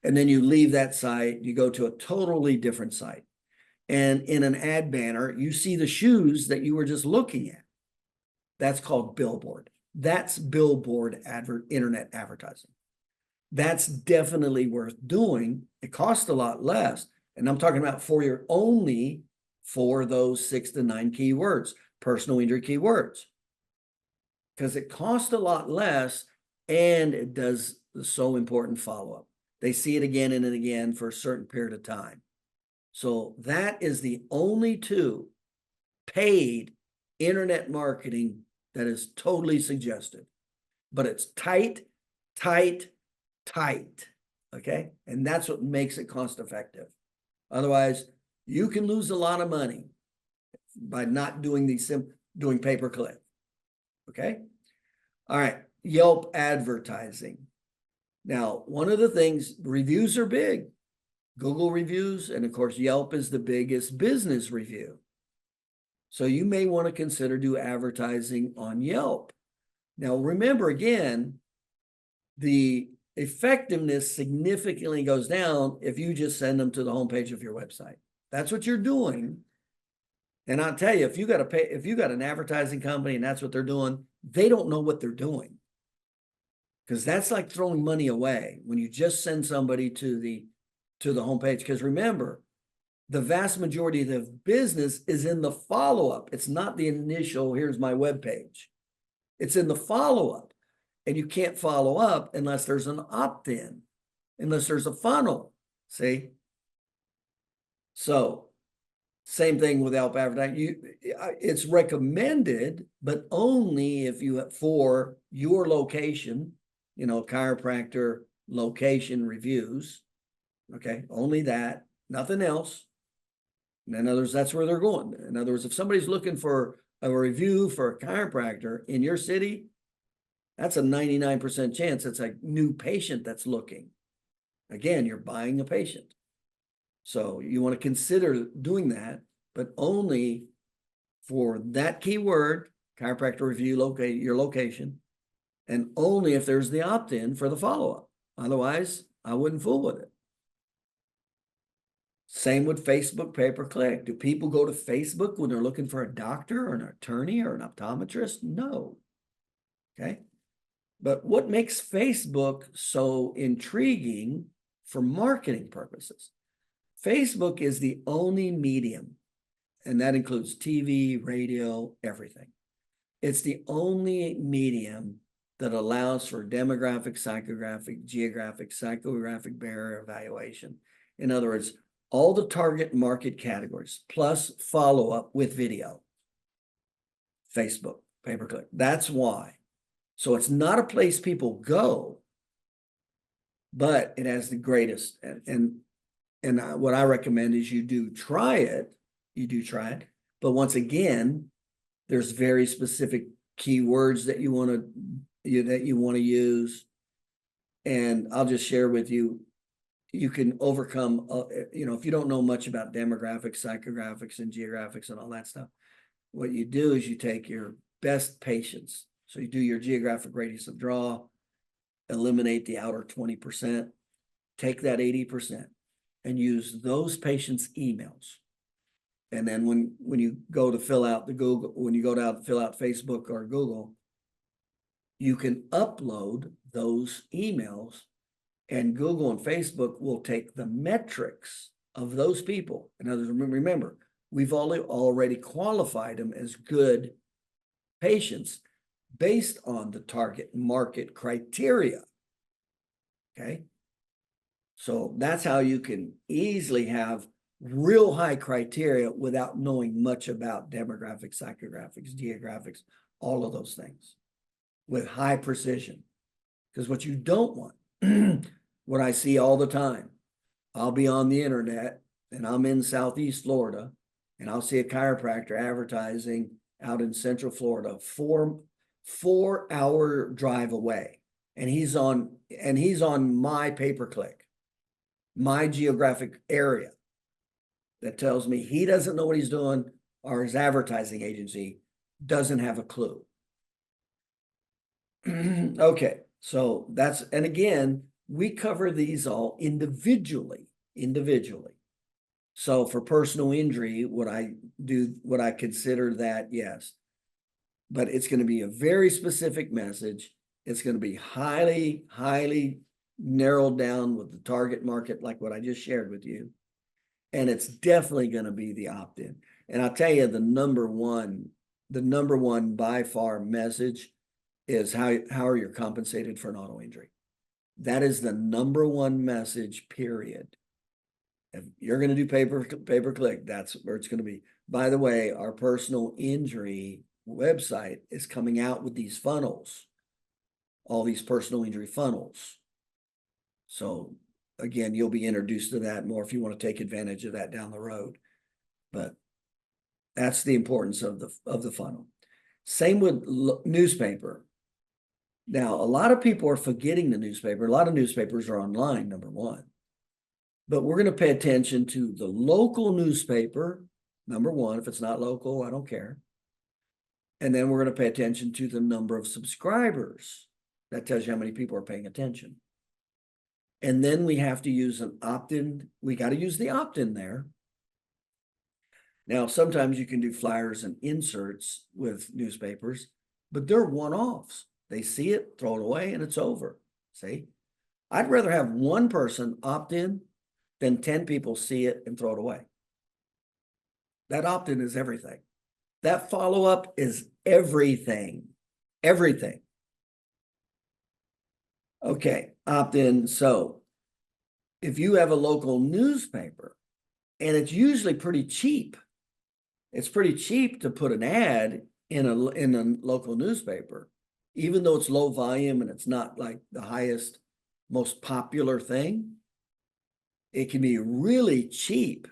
And then you leave that site, you go to a totally different site. And in an ad banner, you see the shoes that you were just looking at. That's called billboard. That's billboard internet advertising. That's definitely worth doing. It costs a lot less. And I'm talking about only for those 6 to 9 keywords, personal injury keywords. Because it costs a lot less and it does the so important follow-up. They see it again and again for a certain period of time. So that is the only 2 paid internet marketing that is totally suggested. But it's tight, tight, tight. Okay. And that's what makes it cost effective. Otherwise, you can lose a lot of money by not doing doing pay-per-click. Okay. All right. Yelp advertising. Now, one of the things, reviews are big. Google reviews, and of course, Yelp is the biggest business review. So you may want to consider do advertising on Yelp. Now, remember again, the effectiveness significantly goes down if you just send them to the homepage of your website. That's what you're doing. And I'll tell you, if you got an advertising company and that's what they're doing, they don't know what they're doing. Because that's like throwing money away when you just send somebody to the homepage. Because remember, the vast majority of the business is in the follow-up. It's not the initial, here's my webpage. It's in the follow-up. And you can't follow up unless there's an opt-in, unless there's a funnel. See? So, same thing with Yelp advertising. It's recommended, but only if you for your location, chiropractor location reviews. Okay, only that, nothing else. In other words, that's where they're going. In other words, if somebody's looking for a review for a chiropractor in your city, that's a 99% chance it's a new patient that's looking. Again, you're buying a patient. So you want to consider doing that, but only for that keyword, chiropractor review, locate your location, and only if there's the opt-in for the follow-up. Otherwise, I wouldn't fool with it. Same with Facebook pay-per-click. Do people go to Facebook when they're looking for a doctor or an attorney or an optometrist? No. Okay. But what makes Facebook so intriguing for marketing purposes? Facebook is the only medium, and that includes TV, radio, everything. It's the only medium that allows for demographic, psychographic, geographic, psychographic barrier evaluation. In other words, all the target market categories plus follow-up with video. Facebook, pay-per-click. That's why. So it's not a place people go, but it has the greatest. And what I recommend is you do try it. But once again, there's very specific keywords that you want to use. And I'll just share with you, you can overcome, if you don't know much about demographics, psychographics, and geographics and all that stuff, what you do is you take your best patients. So you do your geographic radius of draw, eliminate the outer 20%, take that 80% and use those patients' emails. And then when you go to fill out fill out Facebook or Google, you can upload those emails, and Google and Facebook will take the metrics of those people. In other words, remember, we've already qualified them as good patients based on the target market criteria. Okay. So that's how you can easily have real high criteria without knowing much about demographics, psychographics, geographics, all of those things with high precision. Because what you don't want, what I see all the time, I'll be on the internet and I'm in Southeast Florida and I'll see a chiropractor advertising out in Central Florida, 4-hour drive away. And he's on my pay-per-click, my geographic area, that tells me he doesn't know what he's doing, or his advertising agency doesn't have a clue. Okay, so that's, and again, we cover these all individually. So for personal injury, would I consider that? Yes. But it's going to be a very specific message. It's going to be highly narrowed down with the target market, like what I just shared with you. And it's definitely going to be the opt-in. And I'll tell you, the number one by far message is how are you compensated for an auto injury? That is the number one message, period. If you're going to do pay-per-click, that's where it's going to be. By the way, our personal injury website is coming out with these funnels, all these personal injury funnels. So again, you'll be introduced to that more if you want to take advantage of that down the road. But that's the importance of the funnel. Same with newspaper. Now, a lot of people are forgetting the newspaper. A lot of newspapers are online, number one. But we're going to pay attention to the local newspaper, number one. If it's not local, I don't care. And then we're going to pay attention to the number of subscribers. That tells you how many people are paying attention. And then we have to use an opt-in. We got to use the opt-in there. Now, sometimes you can do flyers and inserts with newspapers, but they're one-offs. They see it, throw it away, and it's over. See? I'd rather have one person opt in than 10 people see it and throw it away. That opt-in is everything. That follow-up is everything. Everything. Okay, opt-in. So if you have a local newspaper, and it's usually pretty cheap, it's pretty cheap to put an ad in a local newspaper, even though it's low volume and it's not like the highest, most popular thing. It can be really cheap.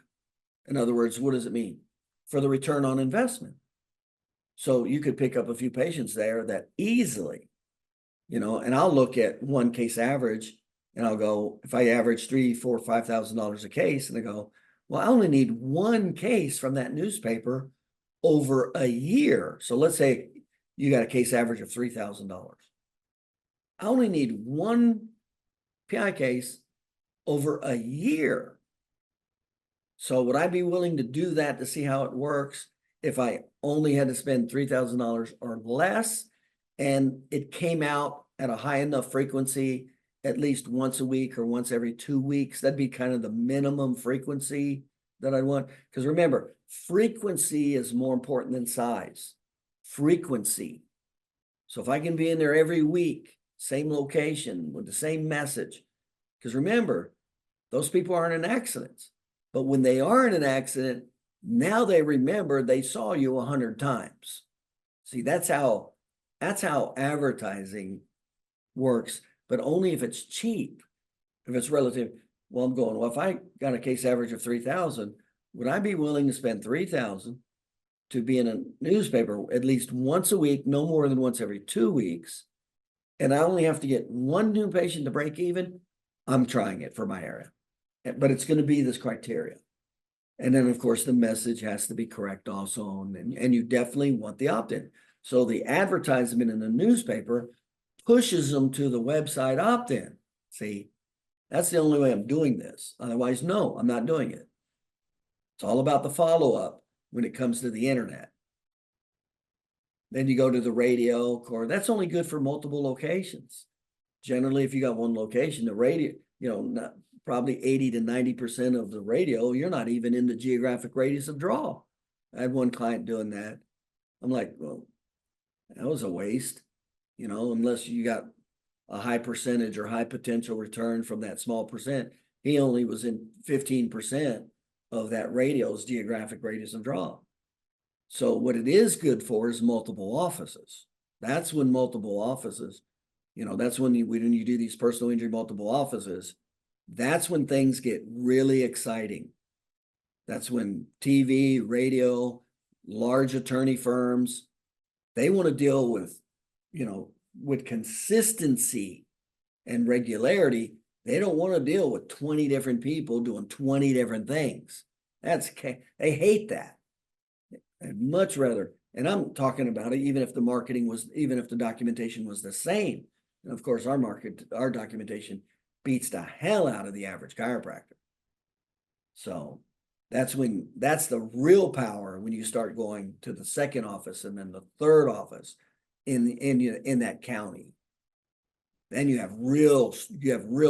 In other words, what does it mean? For the return on investment. So you could pick up a few patients there that easily, and I'll look at one case average and I'll go, if I average $3,000, $4,000, $5,000 a case, and I go, well, I only need one case from that newspaper over a year. So let's say you got a case average of $3,000. I only need one PI case over a year. So would I be willing to do that to see how it works if I only had to spend $3,000 or less, and it came out at a high enough frequency, at least once a week or once every 2 weeks? That'd be kind of the minimum frequency that I want. Because remember, frequency is more important than size. Frequency. So if I can be in there every week, same location with the same message, because remember, those people aren't in accidents. But when they are in an accident, now they remember they saw you 100 times. See, that's how advertising works, but only if it's cheap. If it's relative, well, I'm going, well, if I got a case average of 3,000, would I be willing to spend 3,000 to be in a newspaper at least once a week, no more than once every 2 weeks, and I only have to get one new patient to break even? I'm trying it for my area, but it's going to be this criteria. And then, of course, the message has to be correct also, and you definitely want the opt-in. So the advertisement in the newspaper pushes them to the website opt-in. See, that's the only way I'm doing this. Otherwise, no, I'm not doing it. It's all about the follow-up when it comes to the internet. Then you go to the radio, or that's only good for multiple locations. Generally, if you got one location, the radio, probably 80 to 90% of the radio, you're not even in the geographic radius of draw. I had one client doing that. I'm like, well, that was a waste, unless you got a high percentage or high potential return from that small percent. He only was in 15% of that radio's geographic radius of draw. So what it is good for is multiple offices. That's when multiple offices, that's when you do these personal injury multiple offices, that's when things get really exciting. That's when TV, radio, large attorney firms, they want to deal with, with consistency and regularity. They don't want to deal with 20 different people doing 20 different things. They hate that. I'd much rather And I'm talking about it, even if the documentation was the same. And of course, our documentation beats the hell out of the average chiropractor. So that's the real power when you start going to the second office and then the third office in that county. Then you have real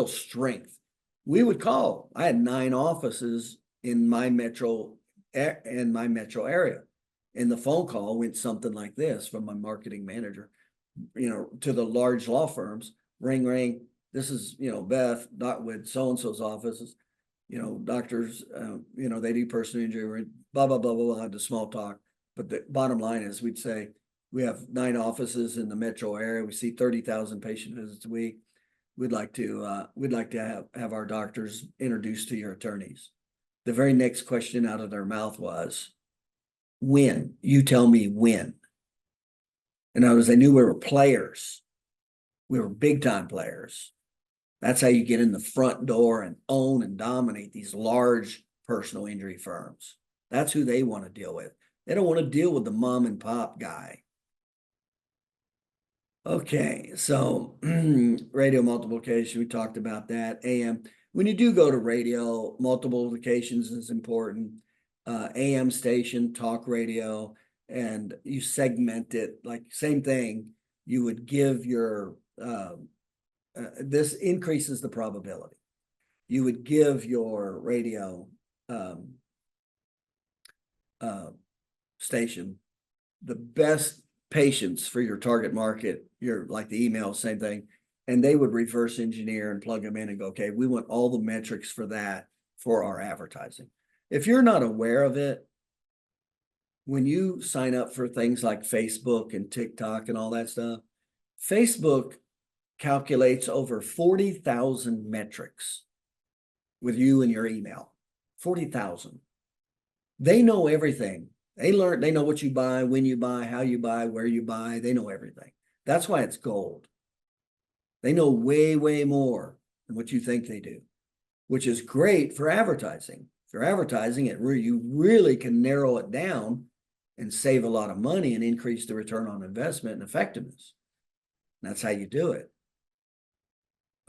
strength. I had 9 offices in my metro area. And the phone call went something like this from my marketing manager, to the large law firms. Ring, ring. This is, Beth with so-and-so's offices, doctors, they do personal injury, blah, blah, blah, blah, blah, the small talk. But the bottom line is we'd say, we have 9 offices in the metro area. We see 30,000 patient visits a week. We'd like to have our doctors introduced to your attorneys. The very next question out of their mouth was, when? You tell me when. In other words, they knew we were players. We were big time players. That's how you get in the front door and own and dominate these large personal injury firms. That's who they want to deal with. They don't want to deal with the mom and pop guy. Okay, so radio multiplication, we talked about that. AM, when you do go to radio, multiplications is important. AM station, talk radio, and you segment it, like same thing. You would give your, this increases the probability. You would give your radio station the best patients for your target market, like the email, same thing. And they would reverse engineer and plug them in and go, okay, we want all the metrics for that for our advertising. If you're not aware of it, when you sign up for things like Facebook and TikTok and all that stuff, Facebook calculates over 40,000 metrics with you and your email. 40,000. They know everything. They know what you buy, when you buy, how you buy, where you buy. They know everything. That's why it's gold. They know way, way more than what you think they do, which is great for advertising. For advertising, you really can narrow it down and save a lot of money and increase the return on investment and effectiveness. And that's how you do it.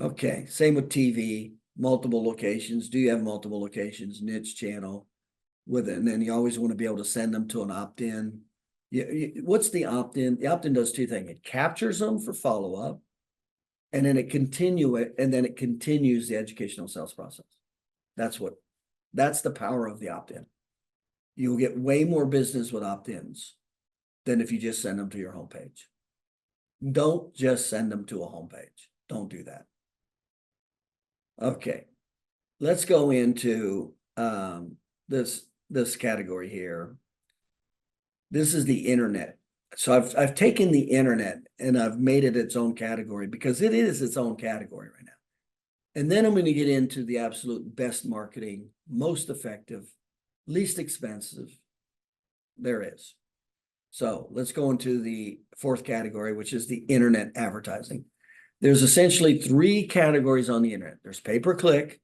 Okay, same with TV, multiple locations. Do you have multiple locations? Niche channel with it, and then you always want to be able to send them to an opt-in. What's the opt-in? The opt-in does 2 things. It captures them for follow-up, and then it continues the educational sales process. That's the power of the opt-in. You'll get way more business with opt-ins than if you just send them to your homepage. Don't just send them to a homepage. Don't do that. Okay, let's go into this category here. This is the internet. So I've taken the internet and I've made it its own category because it is its own category right now. And then I'm going to get into the absolute best marketing, most effective, least expensive there is. So let's go into the 4th category, which is the internet advertising. There's essentially 3 categories on the internet. There's pay-per-click,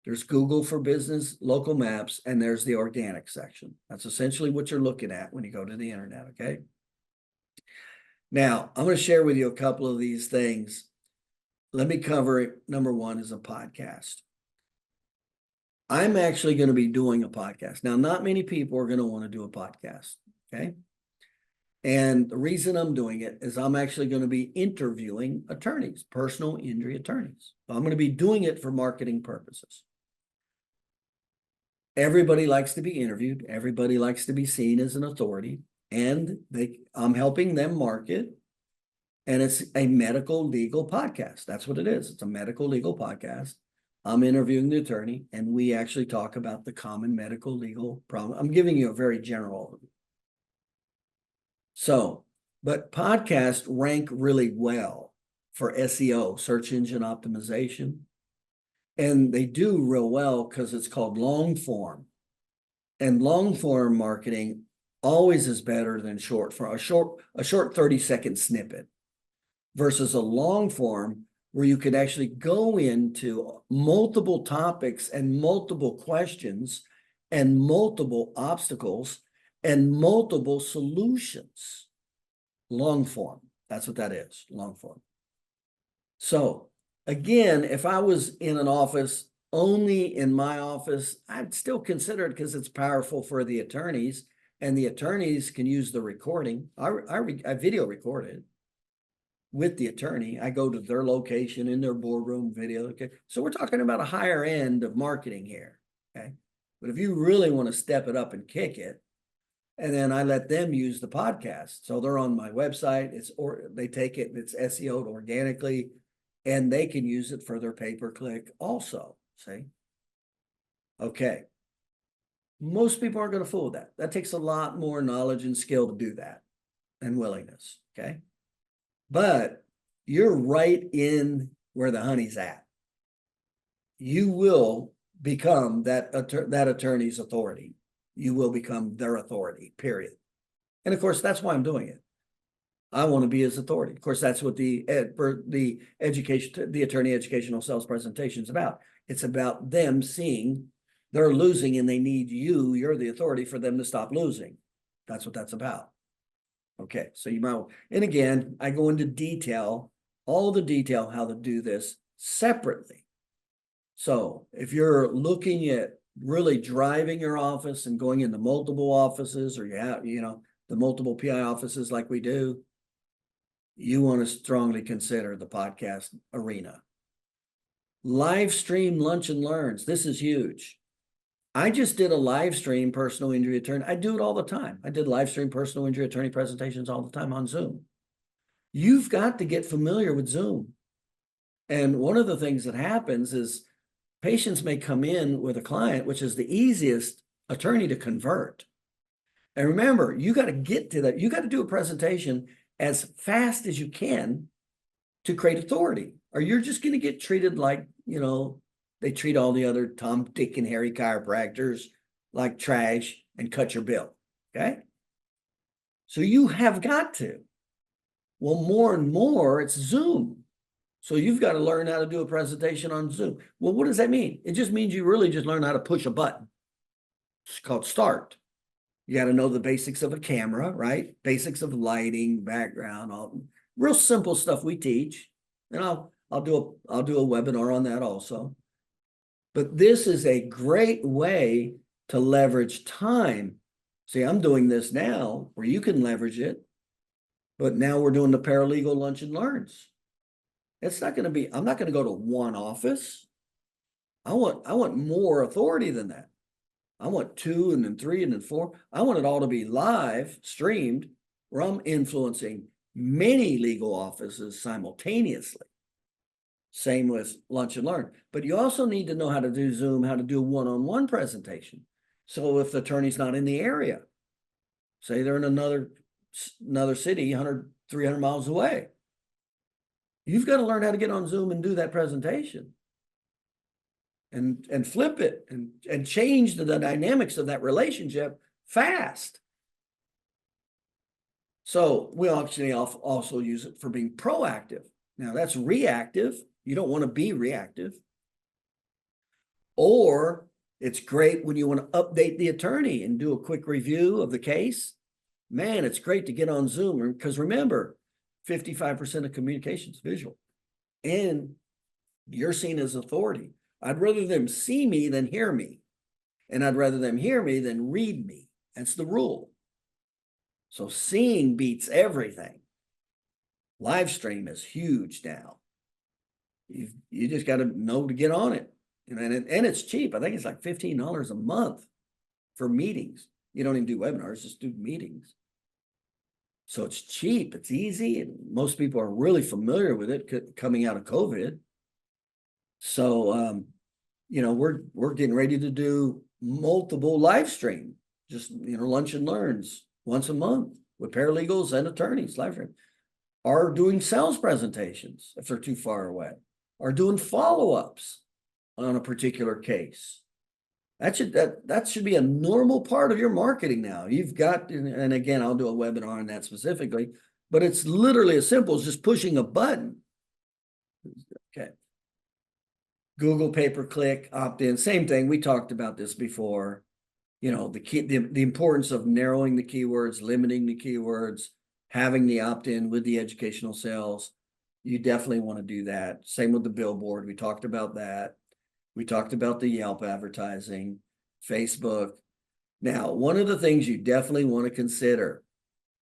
there's Google for Business, local maps, and there's the organic section. That's essentially what you're looking at when you go to the internet, okay? Now, I'm going to share with you a couple of these things. Let me cover it. Number 1 is a podcast. I'm actually going to be doing a podcast. Now, not many people are going to want to do a podcast, okay? And the reason I'm doing it is I'm actually going to be interviewing attorneys, personal injury attorneys. I'm going to be doing it for marketing purposes. Everybody likes to be interviewed. Everybody likes to be seen as an authority, and I'm helping them market. And it's a medical legal podcast. That's what it is. It's a medical legal podcast. I'm interviewing the attorney, and we actually talk about the common medical legal problem. I'm giving you a very general overview. So, but podcasts rank really well for SEO, search engine optimization. And they do real well because it's called long form. And long form marketing always is better than short form. A short 30-second snippet versus a long form where you could actually go into multiple topics and multiple questions and multiple obstacles and multiple solutions. Long form. That's what that is, long form. So again, if I was in an office, only in my office, I'd still consider it because it's powerful for the attorneys, and the attorneys can use the recording. I video record it with the attorney. I go to their location in their boardroom video. Okay. So we're talking about a higher end of marketing here. Okay. But if you really want to step it up and kick it, and then I let them use the podcast. So they're on my website. They take it, it's SEO'd organically, and they can use it for their pay-per-click also. See? Okay. Most people aren't going to fool with that. That takes a lot more knowledge and skill to do that, and willingness. Okay. But you're right in where the honey's at. You will become that attorney's authority. You will become their authority, period. And of course, that's why I'm doing it. I want to be his authority. Of course, that's what the attorney educational sales presentation is about. It's about them seeing they're losing and they need you. You're the authority for them to stop losing. That's what that's about. Okay, so you might, and again, I go into detail, all the detail, how to do this separately. So if you're looking at really driving your office and going into multiple offices, or you have, the multiple PI offices like we do, you want to strongly consider the podcast arena. Live stream lunch and learns. This is huge. I just did a live stream personal injury attorney. I do it all the time. I did live stream personal injury attorney presentations all the time on Zoom. You've got to get familiar with Zoom. And one of the things that happens is patients may come in with a client, which is the easiest attorney to convert. And remember, you got to get to that. You got to do a presentation as fast as you can to create authority, or you're just going to get treated like, they treat all the other Tom, Dick, and Harry chiropractors like trash and cut your bill. Okay. So you have got to. Well, more and more, it's Zoom. So you've got to learn how to do a presentation on Zoom. Well, what does that mean? It just means you really just learn how to push a button. It's called start. You got to know the basics of a camera, right? Basics of lighting, background, all real simple stuff we teach. And I'll do a webinar on that also. But this is a great way to leverage time. See, I'm doing this now where you can leverage it, but now we're doing the paralegal lunch and learns. It's not going to be, I'm not going to go to one office. I want more authority than that. I want 2 and then 3 and then 4. I want it all to be live streamed where I'm influencing many legal offices simultaneously. Same with lunch and learn. But you also need to know how to do Zoom, how to do one-on-one presentation. So if the attorney's not in the area, say they're in another city, 100, 300 miles away, you've got to learn how to get on Zoom and do that presentation and flip it and change the dynamics of that relationship fast. So we actually also use it for being proactive. Now that's reactive. You don't want to be reactive. Or it's great when you want to update the attorney and do a quick review of the case. Man, it's great to get on Zoom because remember, 55% of communication is visual. And you're seen as authority. I'd rather them see me than hear me. And I'd rather them hear me than read me. That's the rule. So seeing beats everything. Live stream is huge now. You just got to know to get on it. And it's cheap. I think it's like $15 a month for meetings. You don't even do webinars, just do meetings. So it's cheap, it's easy, and most people are really familiar with it coming out of COVID. So, we're getting ready to do multiple live stream, just, lunch and learns once a month with paralegals and attorneys, live stream, are doing sales presentations if they're too far away, are doing follow-ups on a particular case. That should be a normal part of your marketing now. You've got, and again, I'll do a webinar on that specifically, but it's literally as simple as just pushing a button. Okay. Google pay-per-click, opt-in, same thing. We talked about this before. you know, the importance of narrowing the keywords, limiting the keywords, having the opt-in with the educational sales. You definitely want to do that. Same with the billboard. We talked about that. We talked about the Yelp advertising, Facebook. Now, one of the things you definitely want to consider,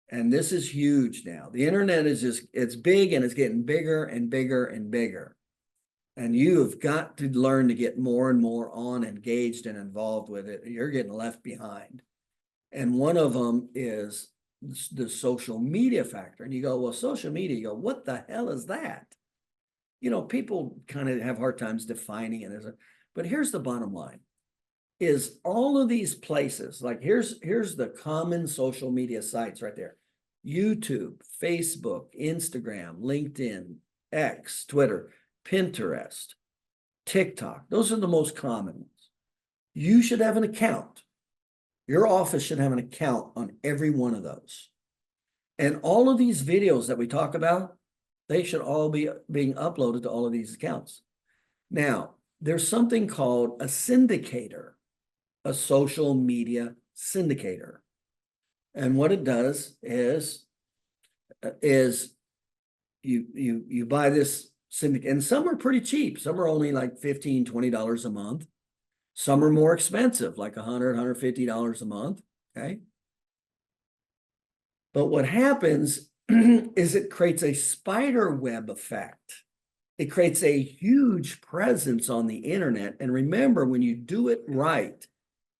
and this is huge now, the internet is just, it's big and it's getting bigger and bigger and bigger. And you have got to learn to get more and more on engaged and involved with it. You're getting left behind. And one of them is the social media factor. And you go, well, social media, you go, what the hell is that? You know, people kind of have hard times defining it as a, but here's the bottom line is all of these places, like here's the common social media sites right there. YouTube, Facebook, Instagram, LinkedIn, X, Twitter, Pinterest, TikTok. Those are the most common ones. You should have an account. Your office should have an account on every one of those. And all of these videos that we talk about, they should all be being uploaded to all of these accounts. Now, there's something called a syndicator, a social media syndicator. And what it does is you buy this syndicate, and some are pretty cheap. Some are only like $15, $20 a month. Some are more expensive, like $100, $150 a month, okay? But what happens is it creates a spider web effect. It creates a huge presence on the internet. And remember, when you do it right,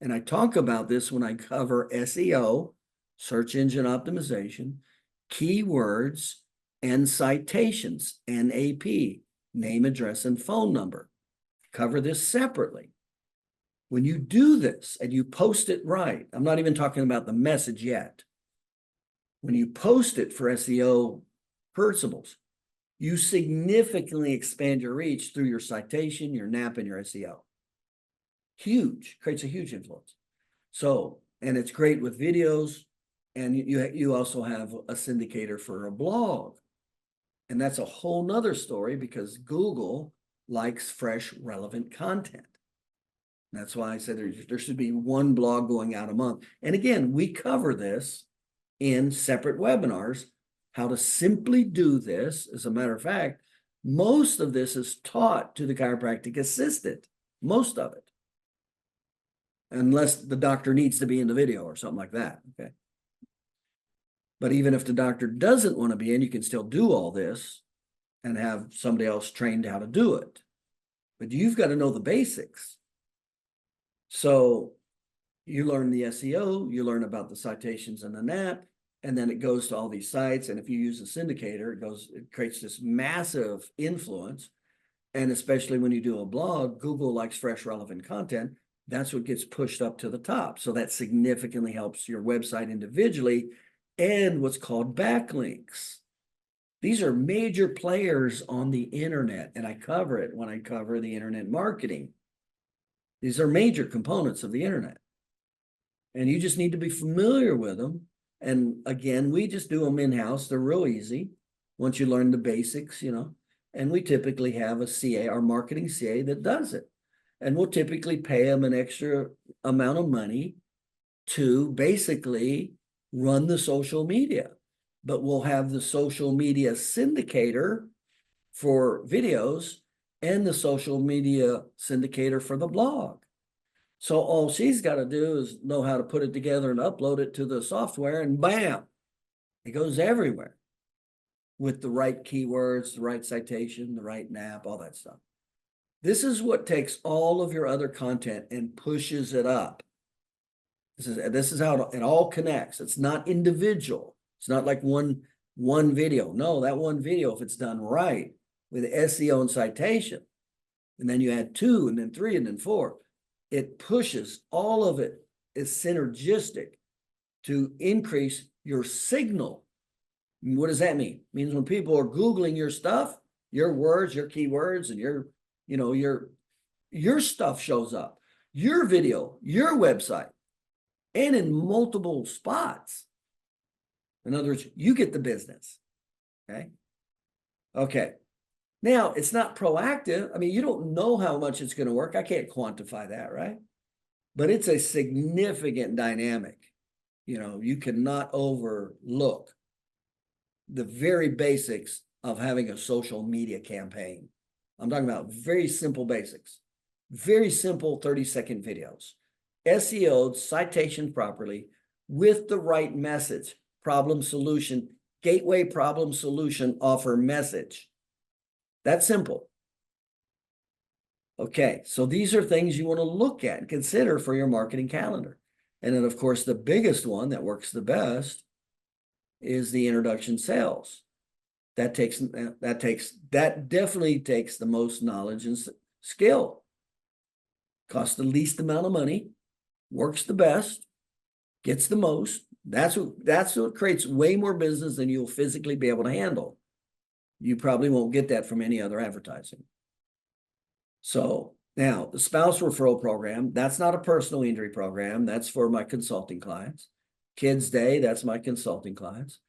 and I talk about this when I cover SEO, search engine optimization, keywords, and citations, NAP, name, address, and phone number. Cover this separately. When you do this and you post it right, I'm not even talking about the message yet. When you post it for SEO principles, you significantly expand your reach through your citation, your NAP, and your SEO. Huge, creates a huge influence. So, and it's great with videos, and you also have a syndicator for a blog. And that's a whole nother story because Google likes fresh, relevant content. That's why I said there should be one blog going out a month. And again, we cover this in separate webinars, how to simply do this. As a matter of fact, most of this is taught to the chiropractic assistant, most of it, unless the doctor needs to be in the video or something like that, okay? But even if the doctor doesn't want to be in, you can still do all this and have somebody else trained how to do it. But you've got to know the basics. So you learn the SEO, you learn about the citations and the NAP, and then it goes to all these sites. And if you use a syndicator, it creates this massive influence. And especially when you do a blog, Google likes fresh, relevant content. That's what gets pushed up to the top. So that significantly helps your website individually and what's called backlinks. These are major players on the internet, and I cover it when I cover the internet marketing. These are major components of the internet, and you just need to be familiar with them. And again, we just do them in-house. They're real easy once you learn the basics, you know, and we typically have a CA, our marketing CA, that does it. And we'll typically pay them an extra amount of money to basically run the social media. But we'll have the social media syndicator for videos and the social media syndicator for the blog. So all she's got to do is know how to put it together and upload it to the software, and bam, it goes everywhere with the right keywords, the right citation, the right NAP, all that stuff. This is what takes all of your other content and pushes it up. This is how it all connects. It's not individual. It's not like one video. No, that one video, if it's done right with SEO and citation, and then you add 2 and then 3 and then 4, it pushes, all of it is synergistic to increase your signal. What does that mean? It means when people are Googling your stuff, your words, your keywords, and your stuff shows up, your video, your website, and in multiple spots. In other words, you get the business, okay? Okay. Now, it's not proactive. I mean, you don't know how much it's going to work. I can't quantify that, right? but it's a significant dynamic. You know, you cannot overlook the very basics of having a social media campaign. I'm talking about very simple basics, very simple 30-second videos, SEO'd, citation properly, with the right message, problem solution, gateway problem solution offer message. That's simple. Okay, so these are things you want to look at and consider for your marketing calendar. And then, of course, the biggest one that works the best is the introduction sales. That definitely takes the most knowledge and skill. Costs the least amount of money, works the best, gets the most. That's what creates way more business than you'll physically be able to handle. You probably won't get that from any other advertising. So now the spouse referral program, that's not a personal injury program. That's for my consulting clients. Kids Day, that's my consulting clients.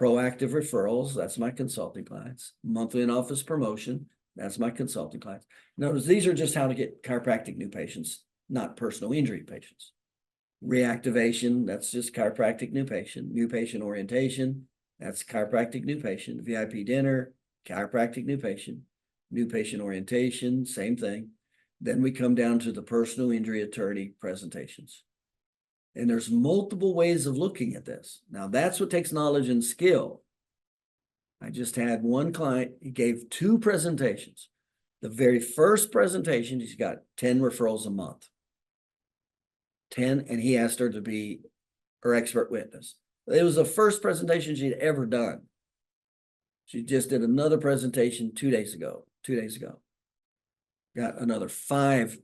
Proactive referrals, that's my consulting clients. Monthly in office promotion, that's my consulting clients. Notice these are just how to get chiropractic new patients, not personal injury patients. Reactivation, that's just chiropractic new patient orientation, that's chiropractic new patient. VIP dinner, chiropractic new patient orientation, same thing. Then we come down to the personal injury attorney presentations. And there's multiple ways of looking at this. Now, that's what takes knowledge and skill. I just had one client, he gave 2 presentations. The very first presentation, he's got 10 referrals a month. 10, and he asked her to be her expert witness. It was the first presentation she'd ever done. She just did another presentation 2 days ago. Got another 5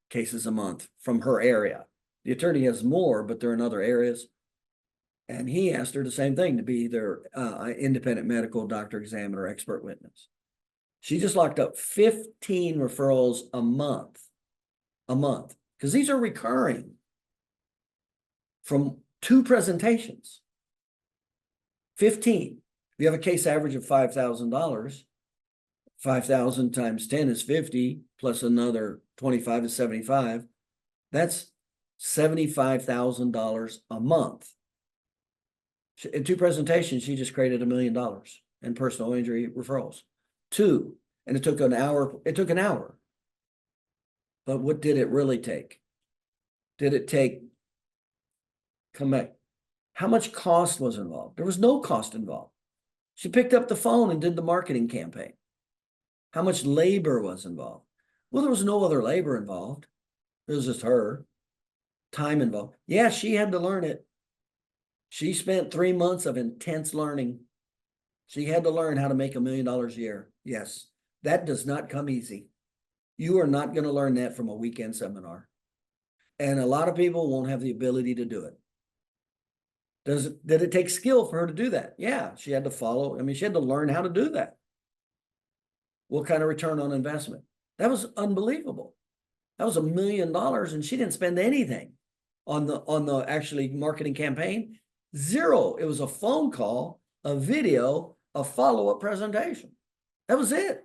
cases a month from her area. The attorney has more, but they're in other areas. And he asked her the same thing, to be their independent medical doctor examiner expert witness. She just locked up 15 referrals a month, because these are recurring from 2 presentations. 15. If you have a case average of $5,000, 5,000 times 10 is 50, plus another 25 is 75. That's $75,000 a month. In 2 presentations, she just created $1 million in personal injury referrals. 2, and it took an hour. But what did it really take? Did it take, come back, how much cost was involved? There was no cost involved. She picked up the phone and did the marketing campaign. How much labor was involved? Well, there was no other labor involved. It was just her. Time involved. Yeah, she had to learn it. She spent 3 months of intense learning. She had to learn how to make $1 million a year. Yes, that does not come easy. You are not going to learn that from a weekend seminar. And a lot of people won't have the ability to do it. Did it take skill for her to do that? Yeah, she had to follow. I mean, she had to learn how to do that. What kind of return on investment? That was unbelievable. That was $1 million, and she didn't spend anything on the actually marketing campaign. 0. It was a phone call, a video, a follow-up presentation. That was it.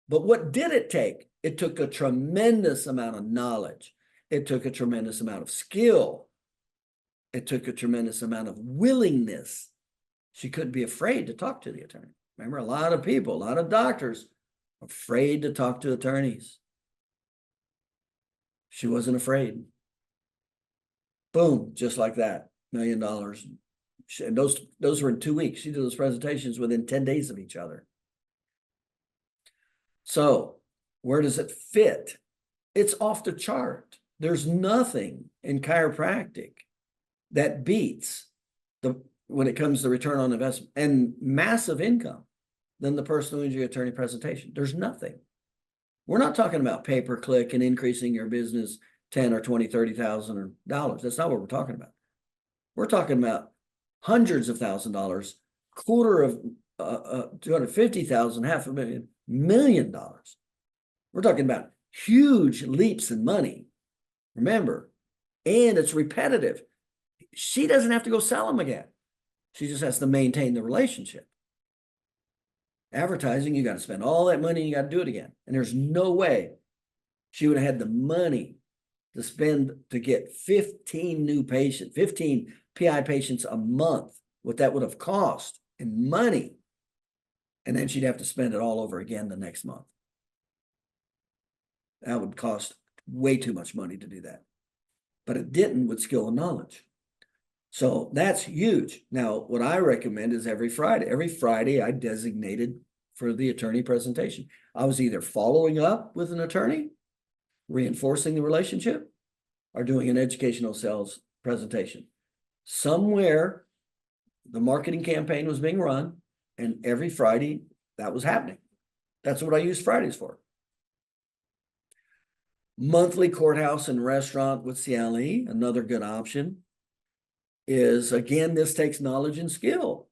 But what did it take? It took a tremendous amount of knowledge. It took a tremendous amount of skill. It took a tremendous amount of willingness. She couldn't be afraid to talk to the attorney. Remember, a lot of people, a lot of doctors are afraid to talk to attorneys. She wasn't afraid. Boom, just like that, $1 million. And those were in 2 weeks. She did those presentations within 10 days of each other. So where does it fit? It's off the chart. There's nothing in chiropractic that beats when it comes to return on investment and massive income than the personal injury attorney presentation. There's nothing. We're not talking about pay-per-click and increasing your business 10 or 20, $30,000. That's not what we're talking about. We're talking about hundreds of $1,000s, quarter of 250,000, $500,000, $1 million. We're talking about huge leaps in money. Remember, and it's repetitive. She doesn't have to go sell them again. She just has to maintain the relationship. Advertising, you got to spend all that money and you got to do it again. And there's no way she would have had the money to get 15 new patients, 15 PI patients a month, what that would have cost in money. And then she'd have to spend it all over again the next month. That would cost way too much money to do that. But it didn't with skill and knowledge. So that's huge. Now, what I recommend is every Friday I designated for the attorney presentation. I was either following up with an attorney, reinforcing the relationship, or doing an educational sales presentation. Somewhere the marketing campaign was being run, and every Friday that was happening. That's what I use Fridays for. Monthly courthouse and restaurant with CLE, another good option is, again, this takes knowledge and skill,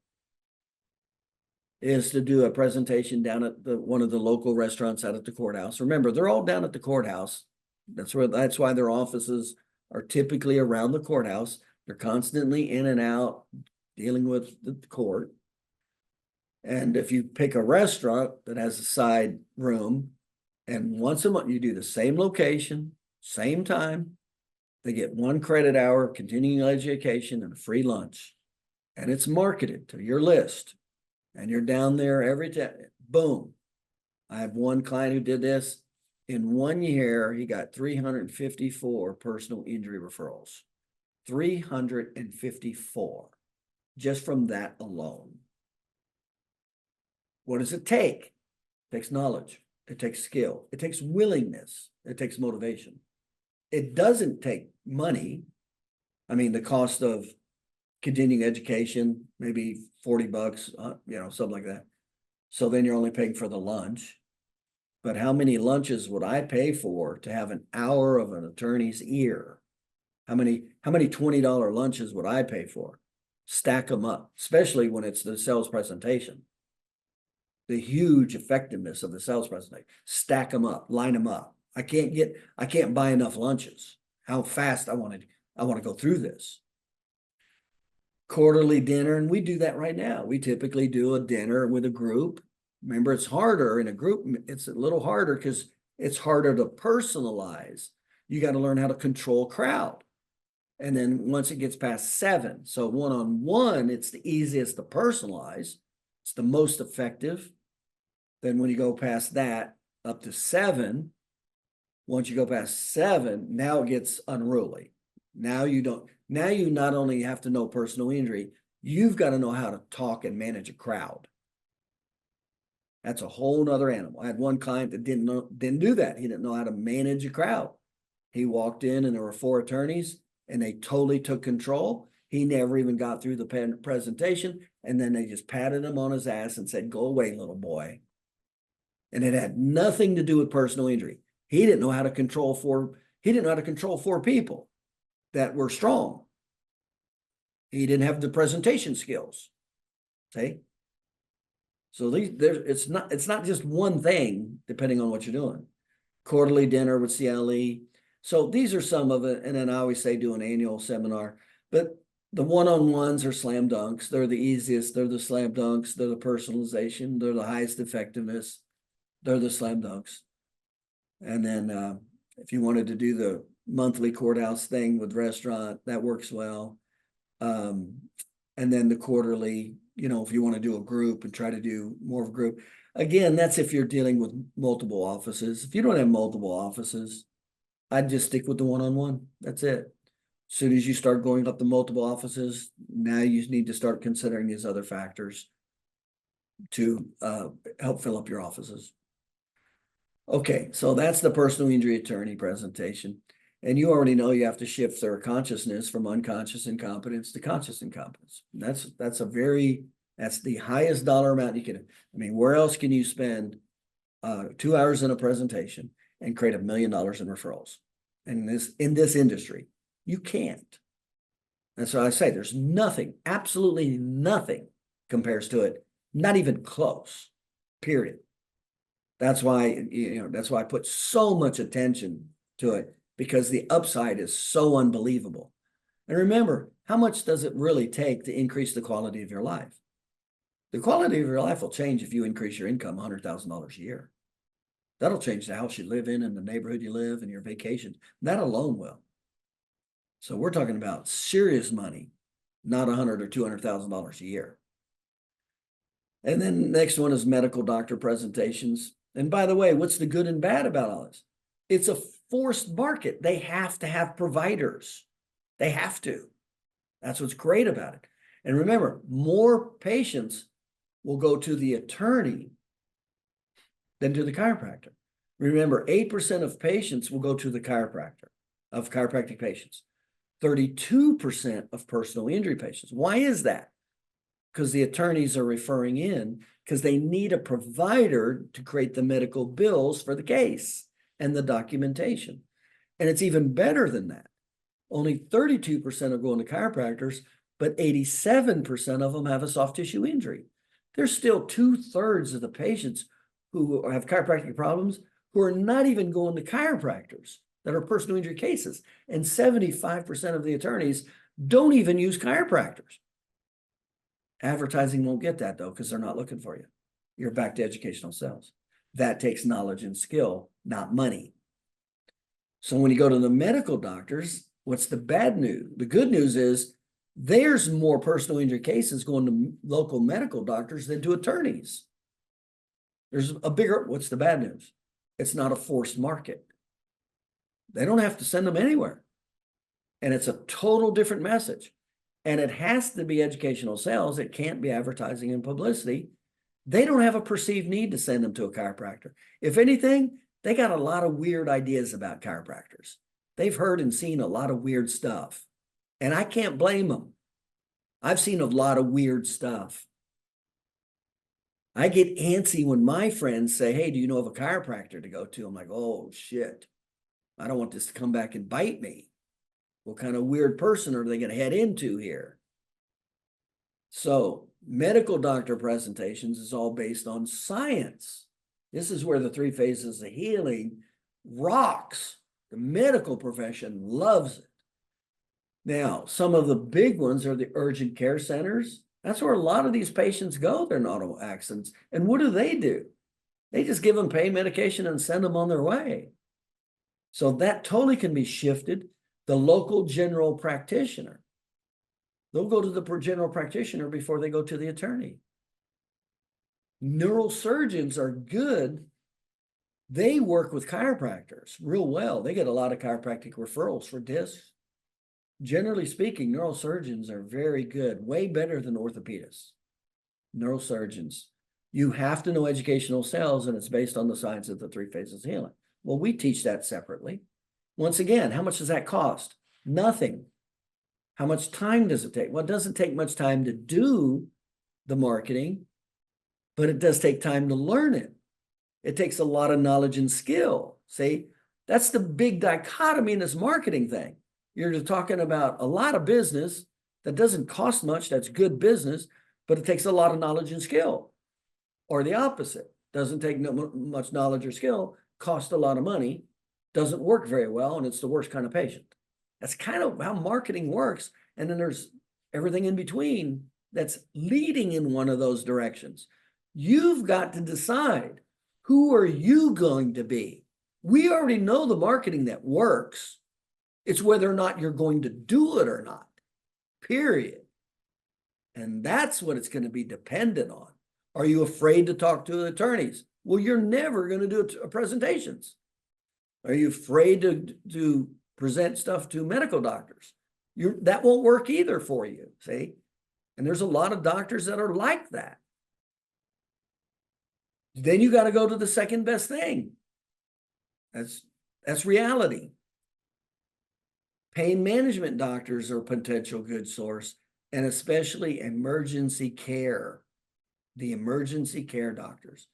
is to do a presentation down at one of the local restaurants out at the courthouse. Remember, they're all down at the courthouse. That's why their offices are typically around the courthouse. They're constantly in and out dealing with the court. And if you pick a restaurant that has a side room, and once a month you do the same location, same time, they get 1 credit hour of continuing education and a free lunch. And it's marketed to your list. And you're down there every time. Boom. I have one client who did this. In 1 year, he got 354 personal injury referrals. 354. Just from that alone. What does it take? It takes knowledge. It takes skill. It takes willingness. It takes motivation. It doesn't take money. I mean, the cost of continuing education, maybe $40, something like that. So then you're only paying for the lunch. But how many lunches would I pay for to have an hour of an attorney's ear? How many $20 lunches would I pay for? Stack them up, especially when it's the sales presentation. The huge effectiveness of the sales presentation. Stack them up, line them up. I can't buy enough lunches. How fast I want to go through this. Quarterly dinner, and we do that right now. We typically do a dinner with a group. Remember, it's harder in a group. It's a little harder because it's harder to personalize. You got to learn how to control crowd. And then once it gets past 7, so one-on-one, it's the easiest to personalize. It's the most effective. Then when you go past that, up to 7, once you go past 7, now it gets unruly. Now you not only have to know personal injury, you've got to know how to talk and manage a crowd. That's a whole nother animal. I had one client that didn't do that. He didn't know how to manage a crowd. He walked in and there were 4 attorneys and they totally took control. He never even got through the presentation. And then they just patted him on his ass and said, "Go away, little boy." And it had nothing to do with personal injury. He didn't know how to control 4 people that were strong. He didn't have the presentation skills. See? So it's not just one thing, depending on what you're doing. Quarterly dinner with CLE. So these are some of it. And then I always say do an annual seminar. But the one-on-ones are slam dunks. They're the easiest. They're the slam dunks. They're the personalization. They're the highest effectiveness. They're the slam dunks. And then if you wanted to do the monthly courthouse thing with restaurant, that works well. And then the quarterly, if you want to do a group and try to do more of a group. Again, that's if you're dealing with multiple offices. If you don't have multiple offices, I'd just stick with the one-on-one. That's it. As soon as you start going up the multiple offices, now you need to start considering these other factors to help fill up your offices. Okay, so that's the personal injury attorney presentation. And you already know you have to shift their consciousness from unconscious incompetence to conscious incompetence. That's the highest dollar amount you can. I mean, where else can you spend 2 hours in a presentation and create $1 million in referrals? In this industry, you can't. And so I say there's nothing, absolutely nothing compares to it, not even close, period. That's why, that's why I put so much attention to it, because the upside is so unbelievable. And remember, how much does it really take to increase the quality of your life? The quality of your life will change if you increase your income $100,000 a year. That'll change the house you live in and the neighborhood you live and your vacation. That alone will. So we're talking about serious money, not $100,000 or $200,000 a year. And then the next one is medical doctor presentations. And by the way, what's the good and bad about all this? It's a forced market. They have to have providers. They have to. That's what's great about it. And remember, more patients will go to the attorney than to the chiropractor. Remember, 8% of patients will go to the chiropractor, of chiropractic patients. 32% of personal injury patients. Why is that? Because the attorneys are referring in because they need a provider to create the medical bills for the case and the documentation. And it's even better than that. Only 32% are going to chiropractors, but 87% of them have a soft tissue injury. There's still 2/3 of the patients who have chiropractic problems who are not even going to chiropractors that are personal injury cases. And 75% of the attorneys don't even use chiropractors. Advertising won't get that though, because they're not looking for you. You're back to educational sales. That takes knowledge and skill, not money. So when you go to the medical doctors, what's the bad news? The good news is there's more personal injury cases going to local medical doctors than to attorneys. There's a bigger, what's the bad news? It's not a forced market. They don't have to send them anywhere. And it's a total different message. And it has to be educational sales. It can't be advertising and publicity. They don't have a perceived need to send them to a chiropractor. If anything, they got a lot of weird ideas about chiropractors. They've heard and seen a lot of weird stuff. And I can't blame them. I've seen a lot of weird stuff. I get antsy when my friends say, hey, do you know of a chiropractor to go to? I'm like, oh, shit. I don't want this to come back and bite me. What kind of weird person are they going to head into here? So medical doctor presentations is all based on science. This is where the 3 phases of healing rocks. The medical profession loves it. Now, some of the big ones are the urgent care centers. That's where a lot of these patients go. They're in auto accidents. And what do? They just give them pain medication and send them on their way. So that totally can be shifted. The local general practitioner. They'll go to the general practitioner before they go to the attorney. Neurosurgeons are good. They work with chiropractors real well. They get a lot of chiropractic referrals for discs. Generally speaking, neurosurgeons are very good, way better than orthopedists. Neurosurgeons. You have to know educational sales, and it's based on the science of the 3 phases of healing. Well, we teach that separately. Once again, how much does that cost? Nothing. How much time does it take? Well, it doesn't take much time to do the marketing, but it does take time to learn it. It takes a lot of knowledge and skill. See, that's the big dichotomy in this marketing thing. You're talking about a lot of business that doesn't cost much. That's good business, but it takes a lot of knowledge and skill. Or the opposite, doesn't take much knowledge or skill, costs a lot of money, doesn't work very well, and it's the worst kind of patient. That's kind of how marketing works. And then there's everything in between that's leading in one of those directions. You've got to decide, who are you going to be? We already know the marketing that works. It's whether or not you're going to do it or not, period. And that's what it's going to be dependent on. Are you afraid to talk to attorneys? Well, you're never going to do presentations. Are you afraid to present stuff to medical doctors? That won't work either for you, see? And there's a lot of doctors that are like that. Then you got to go to the second best thing. That's reality. Pain management doctors are a potential good source, and especially emergency care. The emergency care doctors.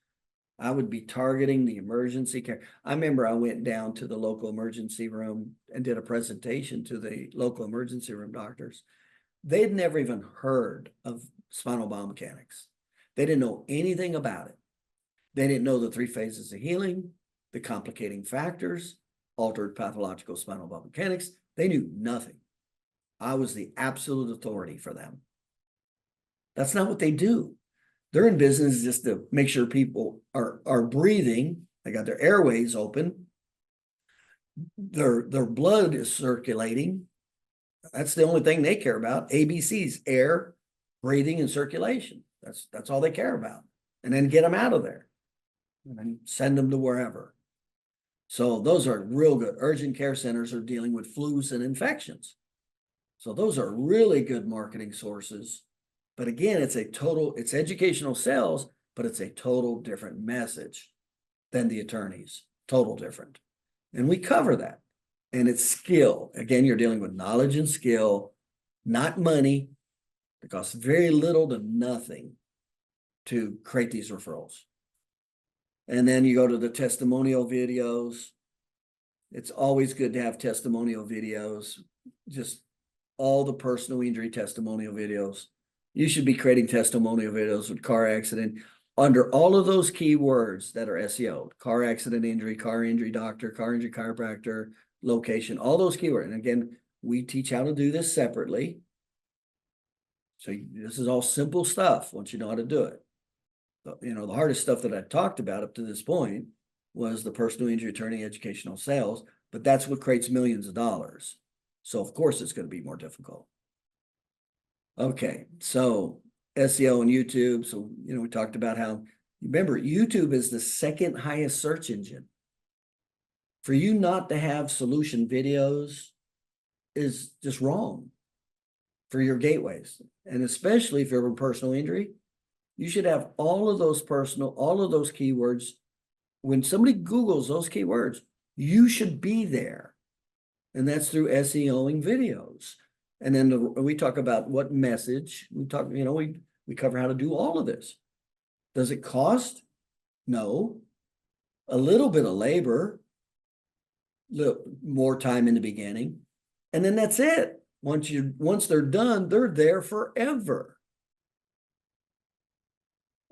I would be targeting the emergency care. I remember I went down to the local emergency room and did a presentation to the local emergency room doctors. They'd never even heard of spinal biomechanics. They didn't know anything about it. They didn't know the 3 phases of healing, the complicating factors, altered pathological spinal biomechanics. They knew nothing. I was the absolute authority for them. That's not what they do. They're in business just to make sure people are breathing They got their airways open. Their blood is circulating. That's the only thing they care about. ABCs, air, breathing, and circulation. That's all they care about. And then get them out of there and then send them to wherever. So those are real good. Urgent care centers are dealing with flus and infections. So those are really good marketing sources. But again, it's educational sales, but it's a total different message than the attorneys. Total different. And we cover that. And it's skill. Again, you're dealing with knowledge and skill, not money. It costs very little to nothing to create these referrals. And then you go to the testimonial videos. It's always good to have testimonial videos. Just all the personal injury testimonial videos. You should be creating testimonial videos with car accident under all of those keywords that are SEO'd: car accident injury, car injury doctor, car injury chiropractor, location, all those keywords. And again, we teach how to do this separately. So this is all simple stuff once you know how to do it. But, the hardest stuff that I talked about up to this point was the personal injury attorney educational sales, but that's what creates millions of dollars. So of course it's going to be more difficult. Okay, so SEO and YouTube. So, we talked about how, remember, YouTube is the second highest search engine. For you not to have solution videos is just wrong for your gateways. And especially if you're in personal injury, you should have all of those keywords. When somebody Googles those keywords, you should be there. And that's through SEOing videos. And then we talk about what message. We talk, we cover how to do all of this. Does it cost? No. A little bit of labor, more time in the beginning. And then that's it. Once they're done, they're there forever.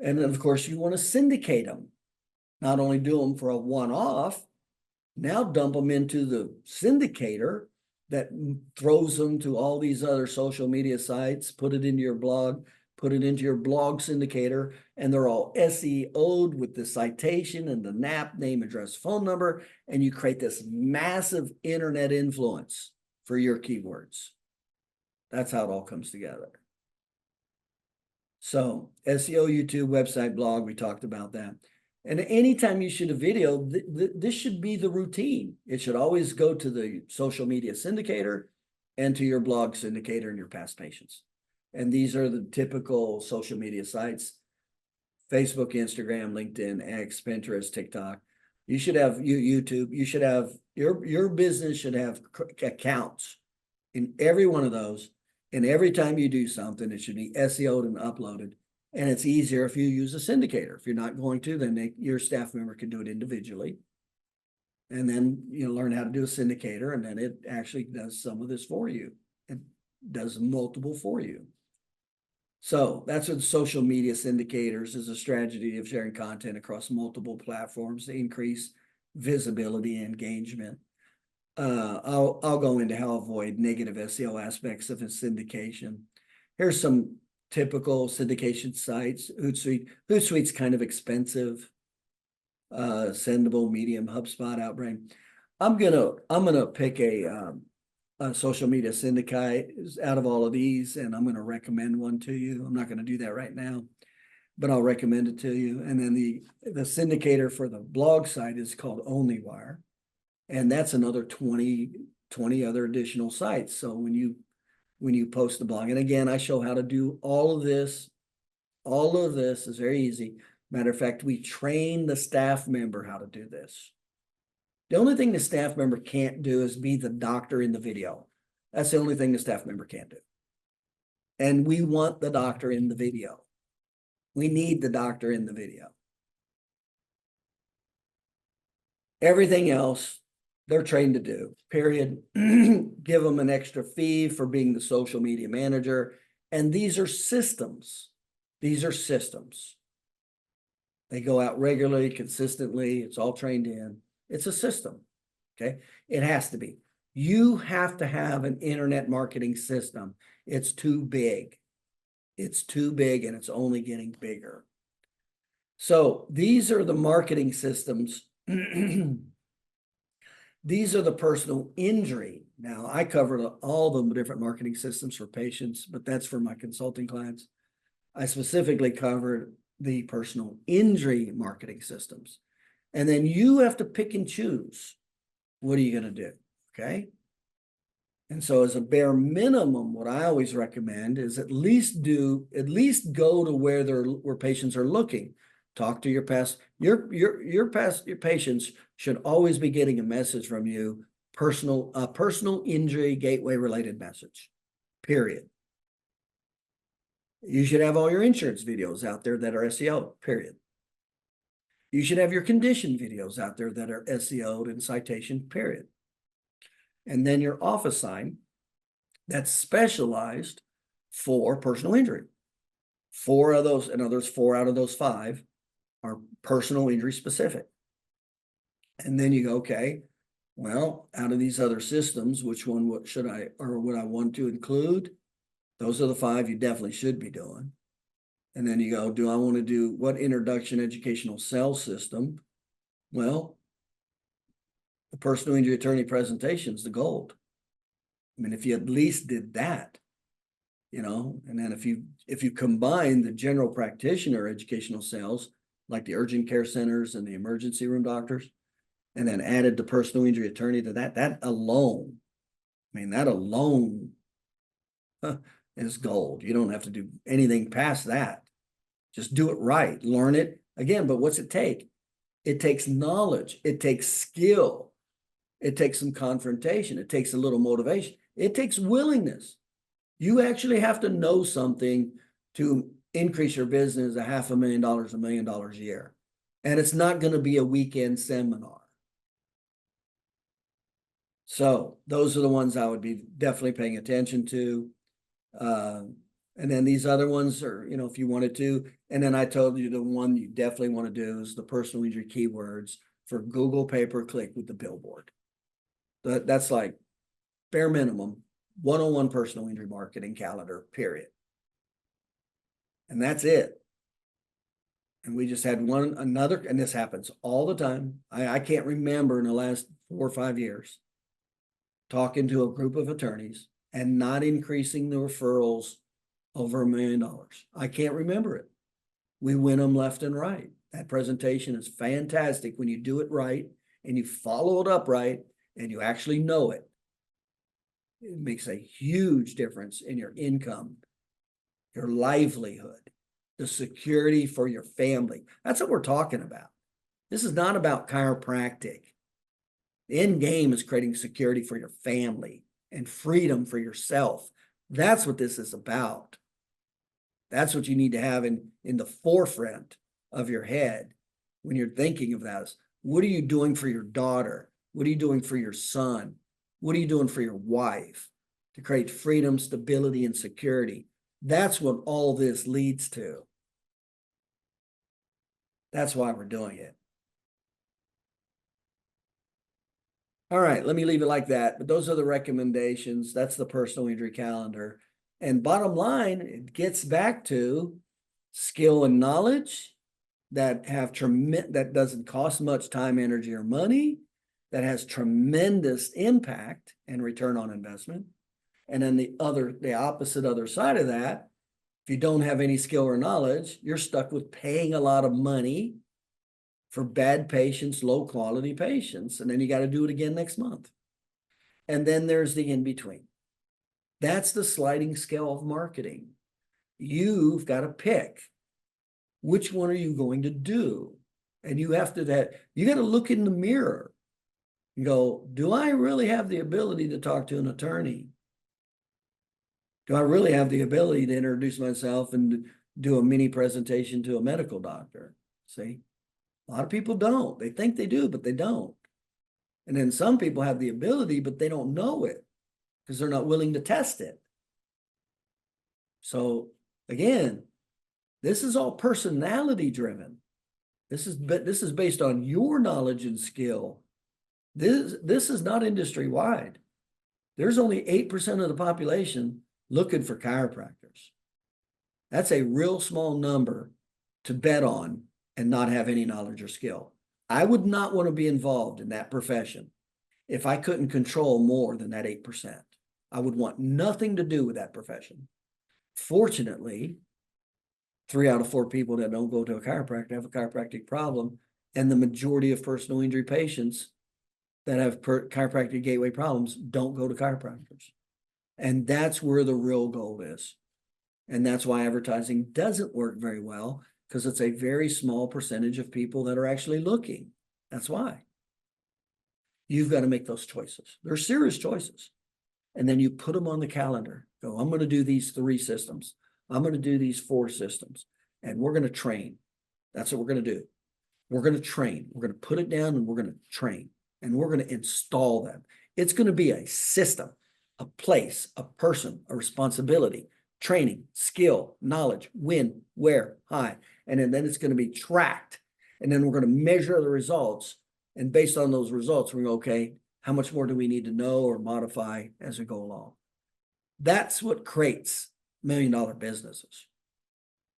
And then of course you want to syndicate them. Not only do them for a one-off, now dump them into the syndicator that throws them to all these other social media sites, put it into your blog, put it into your blog syndicator, and they're all SEO'd with the citation and the NAP, name, address, phone number, and you create this massive internet influence for your keywords. That's how it all comes together. So SEO, YouTube, website, blog, we talked about that. And anytime you shoot a video, this should be the routine. It should always go to the social media syndicator and to your blog syndicator and your past patients. And these are the typical social media sites: Facebook, Instagram, LinkedIn, X, Pinterest, TikTok. You should have YouTube. You should have your business should have accounts in every one of those. And every time you do something, it should be SEO'd and uploaded. And it's easier if you use a syndicator. If you're not going to, then your staff member can do it individually. And then learn how to do a syndicator, and then it actually does some of this for you. It does multiple for you. So that's what social media syndicators is: a strategy of sharing content across multiple platforms to increase visibility and engagement. I'll go into how to avoid negative SEO aspects of a syndication. Here's some typical syndication sites. Hootsuite. Hootsuite's kind of expensive. Sendable, Medium, HubSpot, Outbrain. I'm gonna pick a social media syndicate out of all of these, and I'm gonna recommend one to you. I'm not gonna do that right now, but I'll recommend it to you. And then the syndicator for the blog site is called OnlyWire, and that's another 20 other additional sites. So when you post the blog, and again, I show how to do all of this. All of this is very easy. Matter of fact, we train the staff member how to do this. The only thing the staff member can't do is be the doctor in the video. That's the only thing the staff member can't do. And we want the doctor in the video. We need the doctor in the video. Everything else, they're trained to do, period. Give them an extra fee for being the social media manager. And these are systems. These are systems. They go out regularly, consistently. It's all trained in. It's a system, okay? It has to be. You have to have an internet marketing system. It's too big. It's too big, and it's only getting bigger. So these are the marketing systems These are the personal injury. Now, I covered all the different marketing systems for patients, but that's for my consulting clients. I specifically covered the personal injury marketing systems. And then you have to pick and choose. What are you going to do? Okay. And so as a bare minimum, what I always recommend is at least go to where patients are looking. Talk to your patients should always be getting a message from you, personal injury gateway related message, period. You should have all your insurance videos out there that are SEO, period. You should have your condition videos out there that are SEO'd and citation, period. And then your office sign that's specialized for personal injury. 4 of those, in others, 4 out of those 5 are personal injury specific. And then you go, okay, well, out of these other systems, which one would I want to include? Those are the 5 you definitely should be doing. And then you go, do I want to do what introduction educational sales system? Well, the personal injury attorney presentation is the gold. I mean, if you at least did that, and then if you combine the general practitioner educational sales, like the urgent care centers and the emergency room doctors, and then added the personal injury attorney to that alone, that alone is gold. You don't have to do anything past that. Just do it right, learn it again. But what's it take? It takes knowledge. It takes skill. It takes some confrontation. It takes a little motivation. It takes willingness. You actually have to know something to increase your business $500,000, $1 million a year. And it's not going to be a weekend seminar. So those are the ones I would be definitely paying attention to. And then these other ones are, if you wanted to. And then I told you the one you definitely want to do is the personal injury keywords for Google pay-per-click with the billboard. That's like bare minimum 101 personal injury marketing calendar, period. And that's it. And we just had another, and this happens all the time. I can't remember in the last 4 or 5 years talking to a group of attorneys and not increasing the referrals over $1 million. I can't remember it. We win them left and right. That presentation is fantastic when you do it right and you follow it up right and you actually know it. It makes a huge difference in your income, your livelihood, the security for your family. That's what we're talking about. This is not about chiropractic. The end game is creating security for your family and freedom for yourself. That's what this is about. That's what you need to have in the forefront of your head when you're thinking of that. What are you doing for your daughter? What are you doing for your son? What are you doing for your wife to create freedom, stability, and security? That's what all this leads to. That's why we're doing it. All right, let me leave it like that. But those are the recommendations. That's the personal injury calendar. And bottom line, it gets back to skill and knowledge that doesn't cost much time, energy, or money, that has tremendous impact and return on investment. And then the opposite other side of that, if you don't have any skill or knowledge, you're stuck with paying a lot of money for bad patients, low quality patients. And then you got to do it again next month. And then there's the in-between. That's the sliding scale of marketing. You've got to pick which one are you going to do. And you got to look in the mirror and go, do I really have the ability to talk to an attorney? Do I really have the ability to introduce myself and do a mini presentation to a medical doctor? See, a lot of people don't. They think they do, but they don't. And then some people have the ability, but they don't know it because they're not willing to test it. So again, this is all personality driven. This is based on your knowledge and skill. This is not industry wide. There's only 8% of the population looking for chiropractors. That's a real small number to bet on and not have any knowledge or skill. I would not want to be involved in that profession if I couldn't control more than that 8%. I would want nothing to do with that profession. Fortunately, 3 out of 4 people that don't go to a chiropractor have a chiropractic problem. And the majority of personal injury patients that have chiropractic gateway problems don't go to chiropractors. And that's where the real goal is. And that's why advertising doesn't work very well, because it's a very small percentage of people that are actually looking. That's why. You've got to make those choices. They're serious choices. And then you put them on the calendar. Go, I'm going to do these 3 systems. I'm going to do these 4 systems. And we're going to train. That's what we're going to do. We're going to train. We're going to put it down and we're going to train. And we're going to install them. It's going to be a system, a place, a person, a responsibility, training, skill, knowledge, when, where, how. And then it's going to be tracked. And then we're going to measure the results. And based on those results, we're going, okay, how much more do we need to know or modify as we go along? That's what creates $1 million businesses.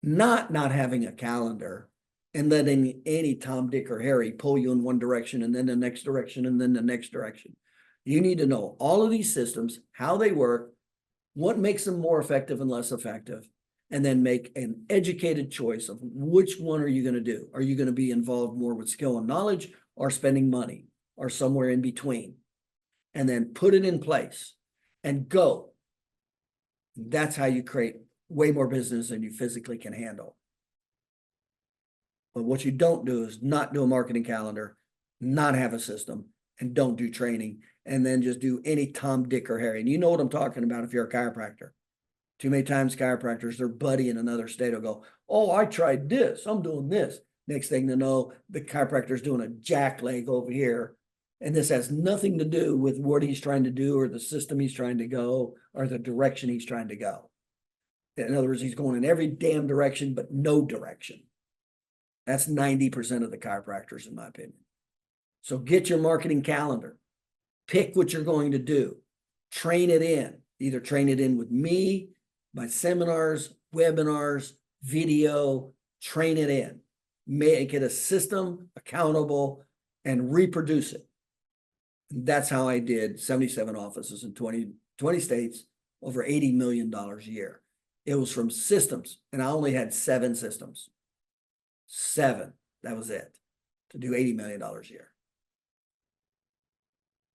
Not having a calendar and letting any Tom, Dick, or Harry pull you in one direction and then the next direction and then the next direction. You need to know all of these systems, how they work, what makes them more effective and less effective, and then make an educated choice of which one are you going to do. Are you going to be involved more with skill and knowledge or spending money or somewhere in between? And then put it in place and go. That's how you create way more business than you physically can handle. But what you don't do is not do a marketing calendar, not have a system, and don't do training, and then just do any Tom, Dick, or Harry. And you know what I'm talking about if you're a chiropractor. Too many times chiropractors, their buddy in another state will go, oh, I tried this. I'm doing this. Next thing to know, the chiropractor's doing a jack leg over here. And this has nothing to do with what he's trying to do or the system he's trying to go or the direction he's trying to go. In other words, he's going in every damn direction, but no direction. That's 90% of the chiropractors, in my opinion. So get your marketing calendar. Pick what you're going to do. Train it in. Either train it in with me, my seminars, webinars, video. Train it in. Make it a system, accountable, and reproduce it. And that's how I did 77 offices in 20 states, over $80 million a year. It was from systems, and I only had 7 systems. 7. That was it, to do $80 million a year.